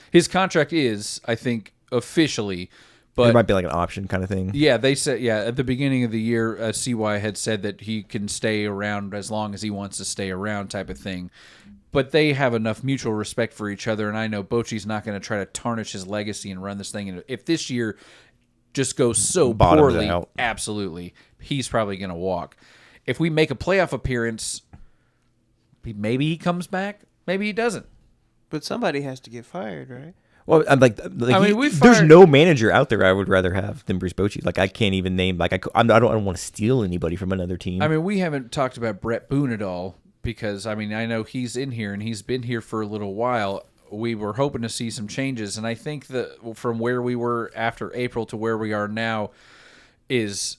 his contract is, I think, officially, but it might be like an option kind of thing. Yeah, they said at the beginning of the year, CY had said that he can stay around as long as he wants to stay around, type of thing. But they have enough mutual respect for each other, and I know Bochy's not going to try to tarnish his legacy and run this thing. And if this year just goes so poorly, absolutely, he's probably going to walk. If we make a playoff appearance, maybe he comes back, maybe he doesn't. But somebody has to get fired, right? Well, I'm like I mean, there's no manager out there I would rather have than Bruce Bochy. Like, I can't even name. Like, I don't want to steal anybody from another team. I mean, we haven't talked about Brett Boone at all because I mean, I know he's in here and he's been here for a little while. We were hoping to see some changes, and I think that from where we were after April to where we are now is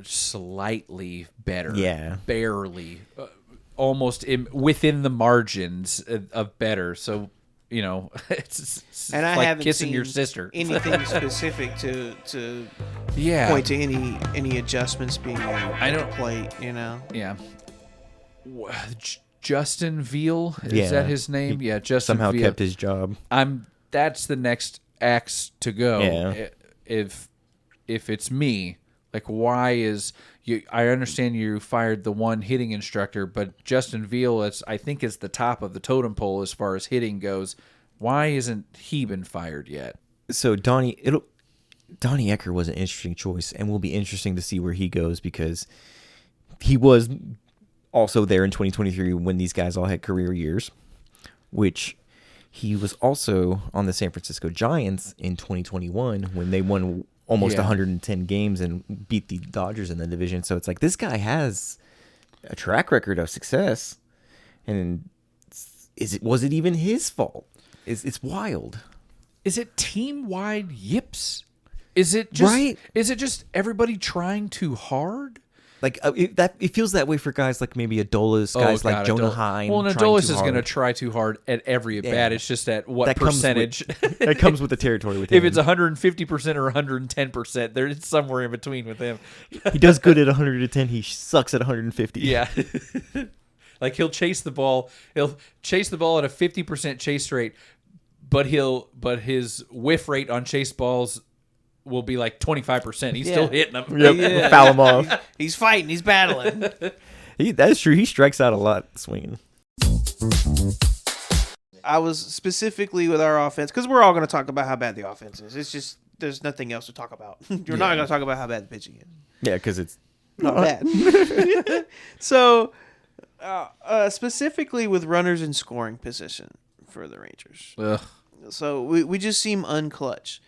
slightly better. Yeah, barely, almost within the margins of better. So. You know, it's and I like haven't kissing seen your sister. Anything specific to point to any adjustments being made at the plate, you know? Yeah. Justin Veal, is that his name? Yeah, Justin somehow Veal. Kept his job. That's the next axe to go. Yeah. If it's me, like, why is you? I understand you fired the one hitting instructor, but Justin Veal, I think, is the top of the totem pole as far as hitting goes. Why isn't he been fired yet? So Donnie Ecker was an interesting choice, and will be interesting to see where he goes because he was also there in 2023 when these guys all had career years, which he was also on the San Francisco Giants in 2021 when they won almost 110 games and beat the Dodgers in the division. So it's like, this guy has a track record of success, and was it even his fault? It's wild. Is it team-wide yips? Is it just right? Is it just everybody trying too hard? Like it feels that way for guys like maybe Adolis, guys like Jonah Heim. Well, and Adolis is going to try too hard at every at bat. It's just at what percentage. That comes with the territory with him. If it's 150% or 110%, it's somewhere in between with him. He does good at 110. He sucks at 150. Yeah. Like, he'll chase the ball. He'll chase the ball at a 50% chase rate, but his whiff rate on chase balls will be like 25%. He's still hitting them. Yep. Foul him off. He's fighting. He's battling. That's true. He strikes out a lot swinging. I was specifically with our offense because we're all going to talk about how bad the offense is. It's just there's nothing else to talk about. You're not going to talk about how bad the pitching is. Yeah, because it's not bad. So, specifically with runners in scoring position for the Rangers. Ugh. So we just seem unclutch.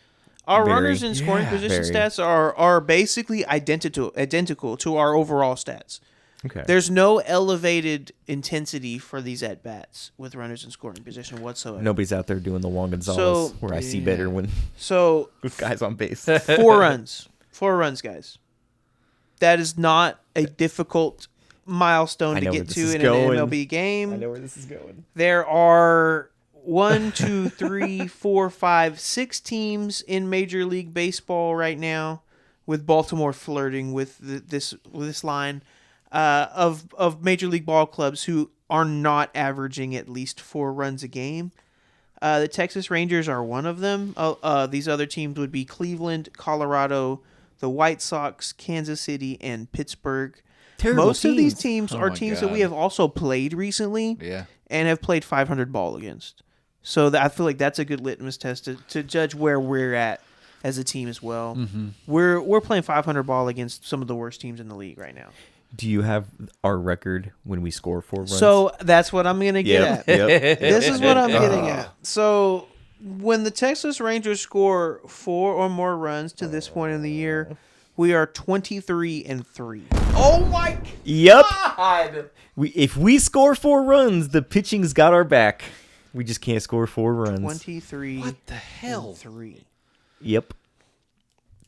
Our runners in scoring position stats are basically identical to our overall stats. Okay. There's no elevated intensity for these at bats with runners in scoring position whatsoever. Nobody's out there doing the Juan Gonzalez where I see better with guys on base. 4 runs, guys. That is not a difficult milestone to get to in an MLB game. I know where this is going. There are 1, 2, 3, 4, 5, 6 teams in Major League Baseball right now, with Baltimore flirting with this line of Major League ball clubs who are not averaging at least 4 runs a game. The Texas Rangers are one of them. These other teams would be Cleveland, Colorado, the White Sox, Kansas City, and Pittsburgh. Most of these teams are teams that we have also played recently and have played 500 ball against. So I feel like that's a good litmus test to judge where we're at as a team as well. Mm-hmm. We're playing 500 ball against some of the worst teams in the league right now. Do you have our record when we score 4 runs? So that's what I'm going to get at. Yep. This is what I'm getting at. So when the Texas Rangers score 4 or more runs to this point in the year, we are 23-3. Oh my Yep. God! If we score 4 runs, the pitching's got our back. We just can't score 4 runs. 23. What the hell? 3. Yep.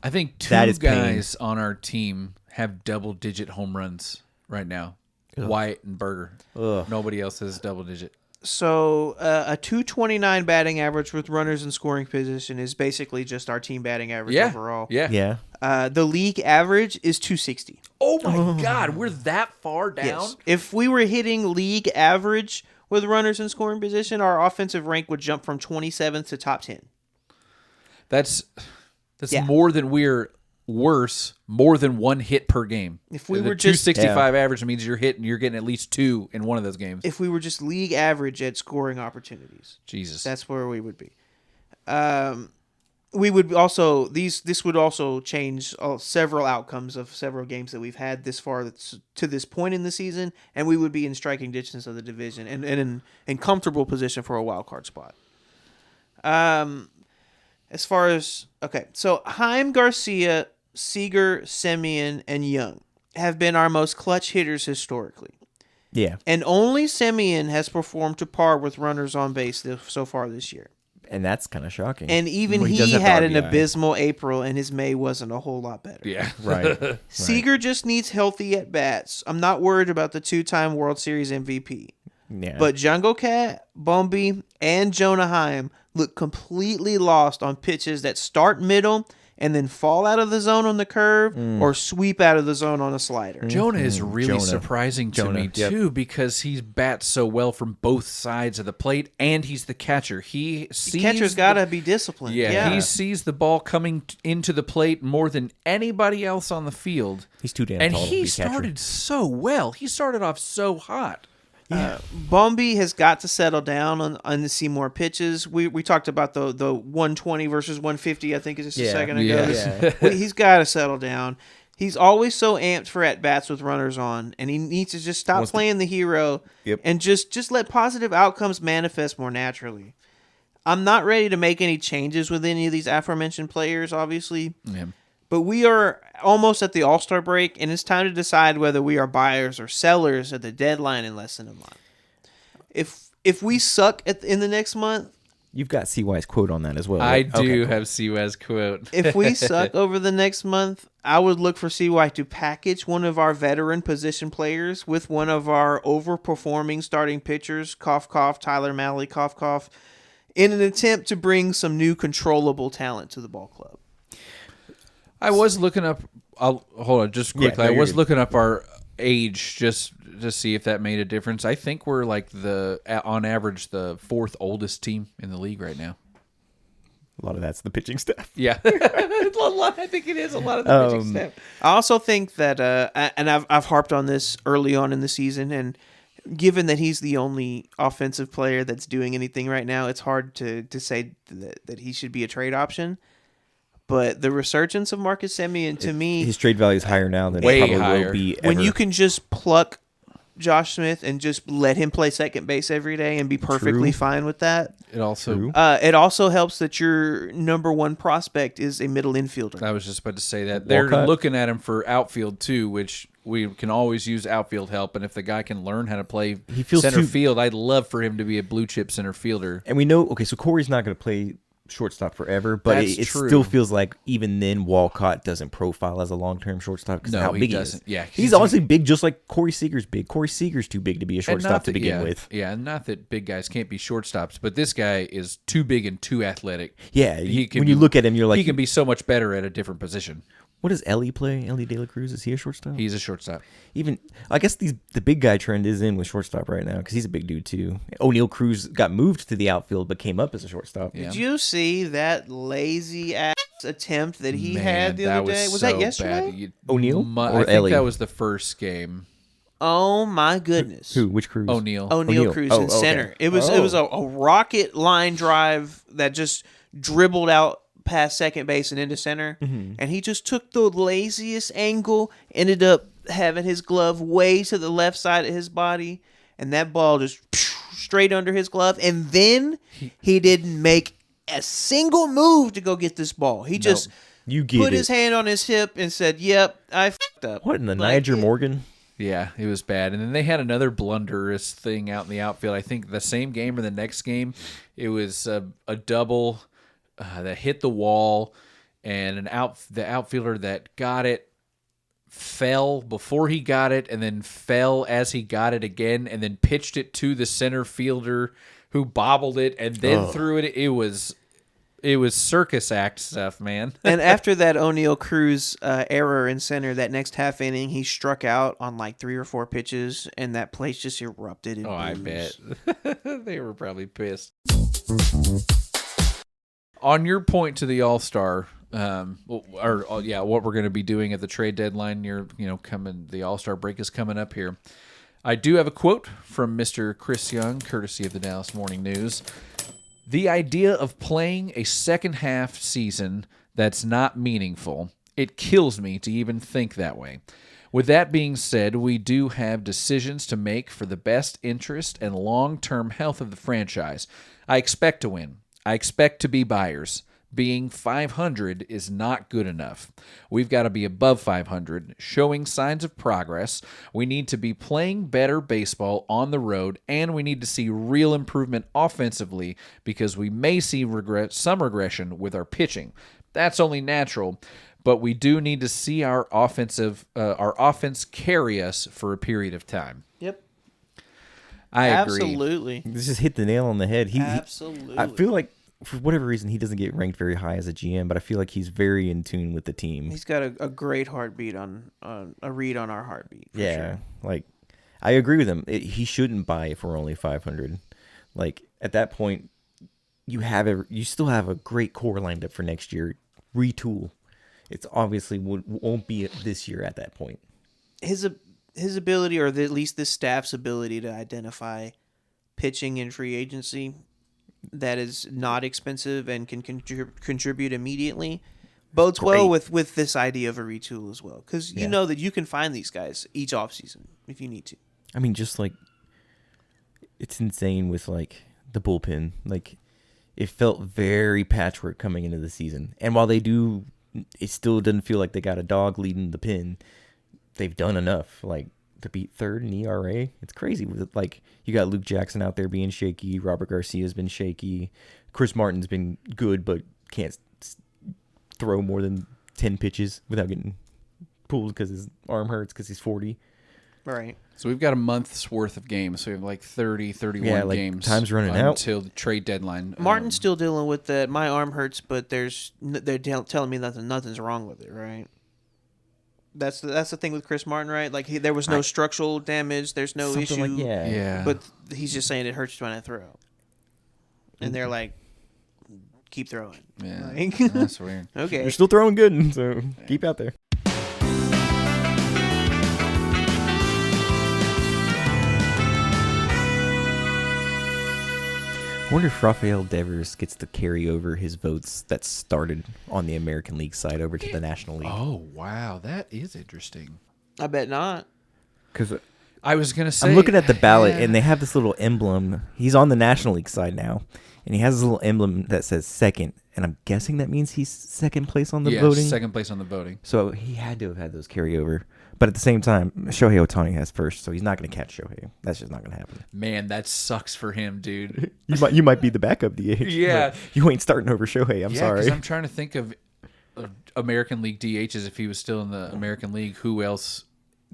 I think two That is guys on our team have double-digit home runs right now. Ugh. Wyatt and Berger. Ugh. Nobody else has double-digit. So a 229 batting average with runners in scoring position is basically just our team batting average overall. Yeah. Yeah. The league average is 260. Oh my God, we're that far down? Yes. If we were hitting league average with runners in scoring position, our offensive rank would jump from 27th to top 10. That's Yeah. more than we're worse, more than 1 hit per game. If we The were just 265 average means you're getting at least 2 in one of those games. if we were just league average at scoring opportunities, Jesus. that's where we would be. We would also this would also change several outcomes of several games that we've had this far to this point in the season, and we would be in striking distance of the division and in comfortable position for a wild card spot. As far as so Heim, Garcia, Seager, Semien, and Young have been our most clutch hitters historically. Yeah. And only Semien has performed to par with runners on base so far this year. And that's kind of shocking. And even Well, he does he have the had an RBI. abysmal April, and his May wasn't a whole lot better. Yeah. Right. Seager just needs healthy at-bats. I'm not worried about the 2-time World Series MVP. Yeah. But Jungle Cat, Bombi, and Jonah Heim look completely lost on pitches that start middle and then fall out of the zone on the curve or sweep out of the zone on a slider. Jonah is really Jonah. surprising to me, Yep. too, because he bats so well from both sides of the plate, and he's the catcher. He sees The catcher's got to be disciplined. Yeah, he sees the ball coming into the plate more than anybody else on the field. He's too damn And tall to he be catcher. started so well. He started off so hot. Bombi has got to settle down on the Seymour pitches. We talked about the 120 versus 150, I think, just a second ago. Yeah. He's got to settle down. He's always so amped for at-bats with runners on, and he needs to just stop playing the hero and just let positive outcomes manifest more naturally. I'm not ready to make any changes with any of these aforementioned players, obviously. Yeah. But we are almost at the All-Star break, and it's time to decide whether we are buyers or sellers at the deadline in less than a month. If we suck in the next month, You've got CY's quote on that as well. I right? do Okay, cool. have Siwa's quote. if we suck over the next month, I would look for CY to package one of our veteran position players with one of our overperforming starting pitchers, cough, cough, Tyler Malley, cough, cough, in an attempt to bring some new controllable talent to the ball club. I was looking up. Hold on, just quickly. no, I you're was good. looking up our age just to see if that made a difference. I think we're like on average the 4th oldest team in the league right now. A lot of that's the pitching staff. Yeah, I think it is a lot of the pitching staff. I also think that, and I've harped on this early on in the season, and given that he's the only offensive player that's doing anything right now, it's hard to say that he should be a trade option. But the resurgence of Marcus Semien, to me, His trade value is higher now than Way it probably higher. will be when ever. you can just pluck Josh Smith and just let him play second base every day and be perfectly True. fine with that. It also. True. It also helps that your number one prospect is a middle infielder. I was just about to say that they're Walcott. looking at him for outfield too, which we can always use outfield help. And if the guy can learn how to play He feels center too- field, I'd love for him to be a blue chip center fielder. And we know, okay, so Corey's not going to play shortstop forever, but That's it true. still feels like even then Walcott doesn't profile as a long-term shortstop because No, of how he big doesn't. he is. Yeah, he's honestly big, just like Corey Seager's big. Corey Seager's too big to be a And shortstop not to that- begin yeah, with. Yeah, not that big guys can't be shortstops, but this guy is too big and too athletic. Yeah, He can when you be- look at him, you're like, he can be so much better at a different position. what does Ellie play? Ellie De La Cruz, is he a shortstop? He's a shortstop. Even I guess the big guy trend is in with shortstop right now because he's a big dude too. O'Neal Cruz got moved to the outfield but came up as a shortstop. Yeah. Did you see that lazy ass attempt that he Man, had the other day? Was so that yesterday? bad. O'Neal I or think Ellie? that was the first game. Oh my goodness. Who? Which Cruz? O'Neal. O'Neal Cruz Oh, in okay. center. It was a rocket line drive that just dribbled out past second base and into center, and he just took the laziest angle, ended up having his glove way to the left side of his body, and that ball just straight under his glove, and then he didn't make a single move to go get this ball. He just You get put it. his hand on his hip and said, "Yep, I fucked up." What in the Like, Niger Morgan? Yeah, it was bad. And then they had another blunderous thing out in the outfield. I think the same game or the next game, it was a double that hit the wall, and the outfielder that got it fell before he got it, and then fell as he got it again, and then pitched it to the center fielder who bobbled it and then threw it. It was circus act stuff, man. And after that O'Neal Cruz error in center, that next half inning, he struck out on like 3 or 4 pitches, and that place just erupted in I boos. bet. They were probably pissed. On your point to the All-Star, what we're going to be doing at the trade deadline, the All-Star break is coming up here. I do have a quote from Mr. Chris Young, courtesy of the Dallas Morning News. The idea of playing a second half season that's not meaningful, it kills me to even think that way. With that being said, we do have decisions to make for the best interest and long-term health of the franchise. I expect to win. I expect to be buyers. Being 500 is not good enough. We've got to be above 500, showing signs of progress. We need to be playing better baseball on the road, and we need to see real improvement offensively because we may see some regression with our pitching. That's only natural, but we do need to see our offense carry us for a period of time. Yep. I agree. Absolutely. This just hit the nail on the head. Absolutely. I feel like for whatever reason he doesn't get ranked very high as a GM, but I feel like he's very in tune with the team. He's got a great heartbeat on a read on our heartbeat. For sure. Like I agree with him. He shouldn't buy if we're only 500. Like at that point, you still have a great core lined up for next year. Retool. It's obviously won't be this year at that point. His ability, or at least this staff's ability, to identify pitching in free agency that is not expensive and can contribute immediately bodes well with this idea of a retool as well, because you know that you can find these guys each offseason if you need to. I mean, just like it's insane with like the bullpen. Like it felt very patchwork coming into the season, and while they do, it still doesn't feel like they got a dog leading the pen. They've done enough, like to beat third in ERA. It's crazy. With it, like you got Luke Jackson out there being shaky. Robert Garcia's been shaky. Chris Martin's been good, but can't throw more than 10 pitches without getting pulled because his arm hurts because he's 40. Right. So we've got a month's worth of games. So we have like 30, 31 games. Time's running out until the trade deadline. Martin's still dealing with that. My arm hurts, but they're telling me nothing's wrong with it, right? That's the thing with Chris Martin, right? Like there was no structural damage. There's no issue. Like, yeah. But he's just saying it hurts when I throw. And they're like, keep throwing. Yeah. Like, That's weird. okay. You're still throwing good, so keep out there. I wonder if Rafael Devers gets to carry over his votes that started on the American League side over to the National League. Oh, wow. That is interesting. I bet not. Because I was going to say. I'm looking at the ballot, and they have this little emblem. He's on the National League side now, and he has this little emblem that says second, and I'm guessing that means he's second place on the voting. Second place on the voting. So he had to have had those carry over. But at the same time, Shohei Ohtani has first, so he's not going to catch Shohei. That's just not going to happen. Man, that sucks for him, dude. You might be the backup DH. Yeah. You ain't starting over Shohei. I'm sorry. Because I'm trying to think of American League DHs if he was still in the American League. Who else?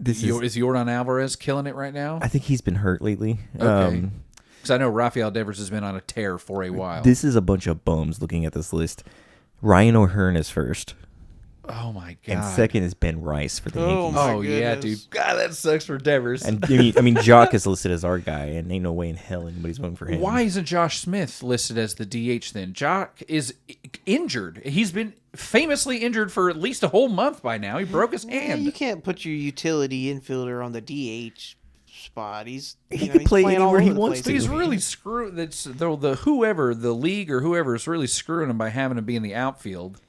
Is Yordan Alvarez killing it right now? I think he's been hurt lately. Okay. Because I know Rafael Devers has been on a tear for a while. This is a bunch of bums looking at this list. Ryan O'Hearn is first. Oh, my God. And second is Ben Rice for the Yankees. my Oh, yeah, goodness. dude. God, that sucks for Devers. And I mean, Jock is listed as our guy, and ain't no way in hell anybody's voting for him. Why isn't Josh Smith listed as the DH then? Jock is injured. He's been famously injured for at least a whole month by now. He broke his Yeah, hand. you can't put your utility infielder on the DH spot. He could play playing all anywhere he over the wants place. to. He's really screwed. That's the league or whoever is really screwing him by having to be in the outfield.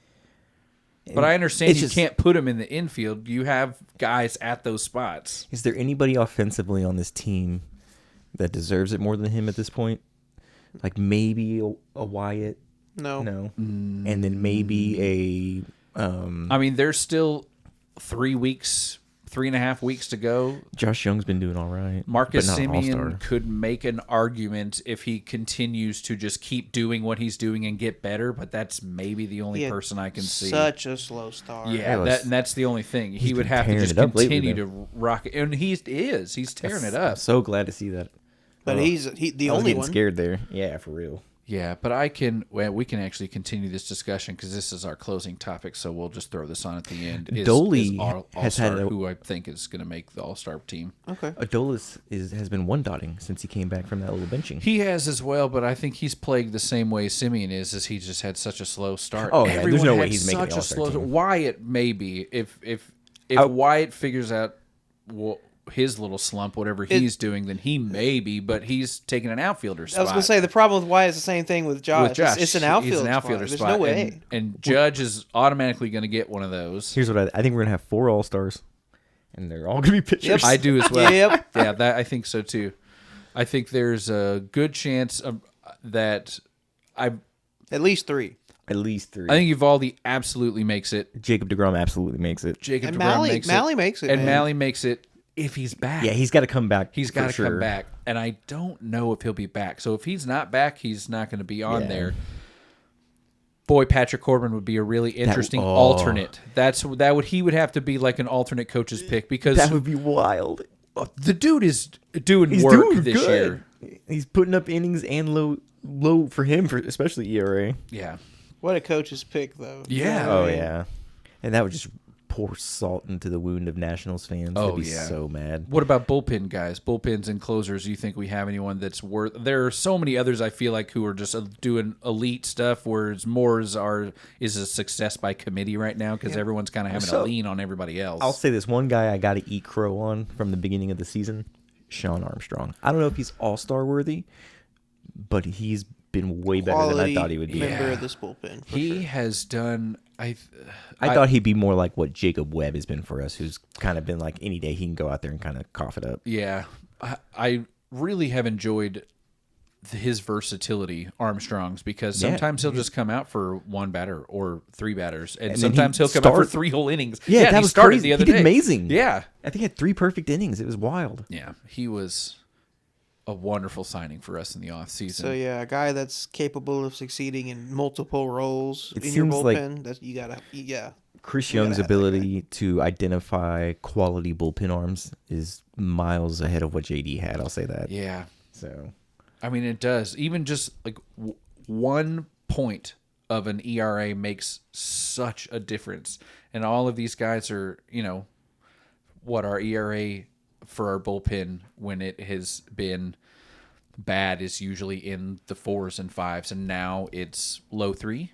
But I understand It's you just- can't put him in the infield. You have guys at those spots. Is there anybody offensively on this team that deserves it more than him at this point? Like maybe a Wyatt? No. And then maybe a I mean, there's still 3.5 weeks to go. Josh Young's been doing all right. Marcus but not an Semien all-star. could make an argument if he continues to just keep doing what he's doing and get better, but that's maybe the only He had person I can see. Such a slow start. Yeah, That was- and that's the only thing. He he's would been have to tearing just it up lately, continue though. to rock it. And he's tearing it I'm up. so glad to see that. But Oh, he's the I was only getting one. scared there. Yeah, for real. Yeah, but we can actually continue this discussion because this is our closing topic, so we'll just throw this on at the end. Doley has has had who I think is going to make the All-Star team. Okay. Adolis has been one-dotting since he came back from that little benching. He has as well, but I think he's plagued the same way Simeon is he just had such a slow start. Oh, yeah, there's Everyone no way had he's making the such a All-Star team. Wyatt maybe if Wyatt figures out his little slump, whatever he's doing, then he may be, but he's taking an outfielder spot. I was gonna say the problem with Wyatt is the same thing with Josh. with Josh, It's an he's outfield an outfielder spot. spot. There's no way. And Judge is automatically going to get one of those. Here's what I think we're gonna have 4 All-Stars, and they're all gonna be pitchers. I do as well. Yep. Yeah, I think so too. I think there's a good chance that At least 3. At least 3. I think Uvalde absolutely makes it. Jacob deGrom absolutely makes it. Jacob And deGrom makes Malley it. makes it. And man. Malley makes it if he's back. Yeah, he's got to come back. He's got to come back. And I don't know if he'll be back. So if he's not back, he's not going to be on Yeah. there. Boy, Patrick Corbin would be a really interesting oh. alternate. He would have to be like an alternate coach's pick because That would be wild. the dude is doing He's work doing this good. year. He's putting up innings and low for him, for especially ERA. Yeah. What a coach's pick, though. Yeah. Oh yeah, and that would just pour salt into the wound of Nationals fans. Oh, They'd be yeah. so mad. What about bullpen guys? Bullpens and closers, you think we have anyone that's worth... There are so many others I feel like who are just doing elite stuff, whereas more is a success by committee right now because everyone's kind of having So, a lean on everybody else. I'll say this one guy I got to eat crow on from the beginning of the season, Sean Armstrong. I don't know if he's All-Star worthy, but he's been way better than I Quality thought he would be. member Yeah. of this bullpen. For He sure. has done... I thought he'd be more like what Jacob Webb has been for us, who's kind of been like any day he can go out there and kind of cough it up. Yeah. I really have enjoyed his versatility, Armstrong's, because Yeah. sometimes he'll just come out for one batter or 3 batters, and then sometimes he'd he'll come out for start- 3 whole innings. Yeah, and that he was started crazy. the other He did day. amazing. Yeah. I think he had 3 perfect innings. It was wild. Yeah, he was a wonderful signing for us in the off season. So yeah, a guy that's capable of succeeding in multiple roles It in your seems like- bullpen. That you gotta, yeah. Chris You gotta Young's have that ability to identify quality bullpen arms is miles ahead of what JD had. I'll say that. Yeah, So I mean it does. Even just like 1 point of an ERA makes such a difference. And all of these guys are, what our ERA for our bullpen when it has been bad is usually in the 4s and 5s, and now it's low 3.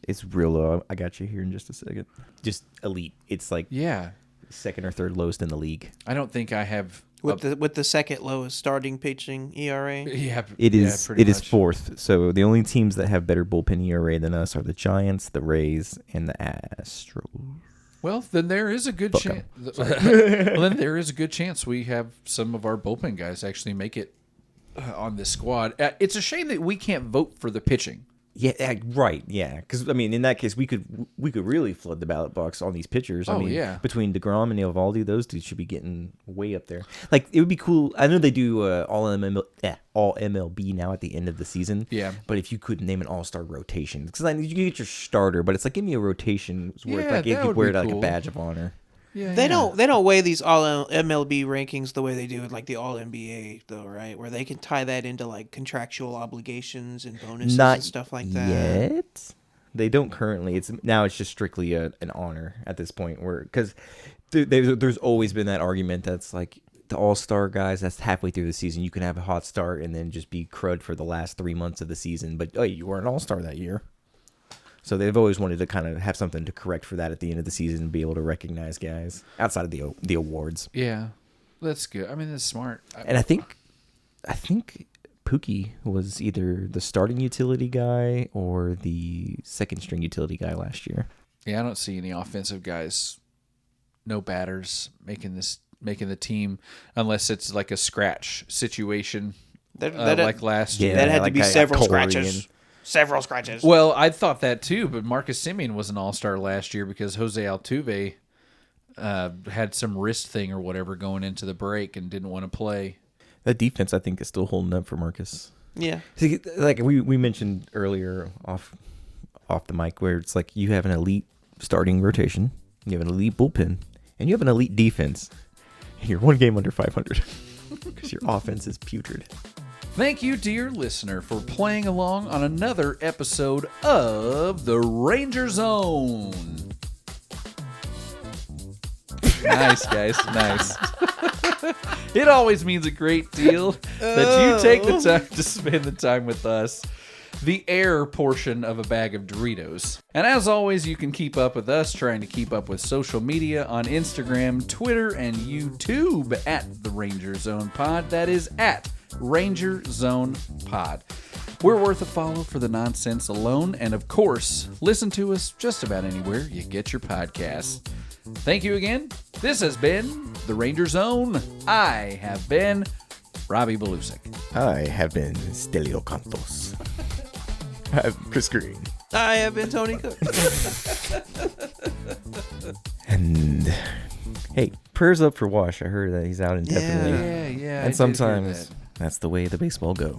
it's real low. I got you here in just a second. Just elite. It's like Yeah, second or third lowest in the league. I don't think I have. With the second lowest starting pitching ERA. Yeah, It yeah, is. pretty It is much. fourth. So the only teams that have better bullpen ERA than us are the Giants, the Rays, and the Astros. Well, then there is a good Fuck chance. Well, then there is a good chance we have some of our bullpen guys actually make it on this squad. It's a shame that we can't vote for the pitching. Yeah, right. Yeah, because I mean, in that case, we could really flood the ballot box on these pitchers. I Oh, mean, yeah. between DeGrom and Eovaldi, those dudes should be getting way up there. Like, it would be cool. I know they do all MLB now at the end of the season. Yeah. But if you could name an all-star rotation, because like, you get your starter, but it's like, give me a rotation where Yeah, it's like that if you would wear be it like cool. a badge of honor. Yeah, They don't weigh these all MLB rankings the way they do with like the all NBA though, right? Where they can tie that into like contractual obligations and bonuses Not and stuff like that. yet. They don't currently. It's just strictly an honor at this point. Where because there's always been that argument that's like the all-star guys. That's halfway through the season. You can have a hot start and then just be crud for the last 3 months of the season. But you were an all-star that year. So they've always wanted to kind of have something to correct for that at the end of the season and be able to recognize guys outside of the awards. Yeah, that's good. I mean, that's smart. And I think Pookie was either the starting utility guy or the second string utility guy last year. Yeah, I don't see any offensive guys, no batters making the team unless it's like a scratch situation like last year. That had like to be several Corey scratches. Several scratches. Well, I thought that too, but Marcus Semien was an all-star last year because Jose Altuve had some wrist thing or whatever going into the break and didn't want to play. That defense, I think, is still holding up for Marcus. Yeah. See, like we mentioned earlier off the mic, where it's like you have an elite starting rotation, you have an elite bullpen, and you have an elite defense, and you're one game under 500 because your offense is putrid. Thank you, dear listener, for playing along on another episode of The Ranger Zone. Nice, guys. Nice. It always means a great deal that you take the time to spend the time with us, the air portion of a bag of Doritos. And as always, you can keep up with us trying to keep up with social media on Instagram, Twitter, and YouTube at The Ranger Zone Pod. That is at Ranger Zone Pod. We're worth a follow for the nonsense alone, and of course, listen to us just about anywhere you get your podcasts. Thank you again. This has been The Ranger Zone. I have been Robbie Belusic. I have been Stelio Cantos. I'm Chris Green. I have been Tony Cook. And hey, prayers up for Wash. I heard that he's out indefinitely. Yeah. And sometimes that's the way the baseball go.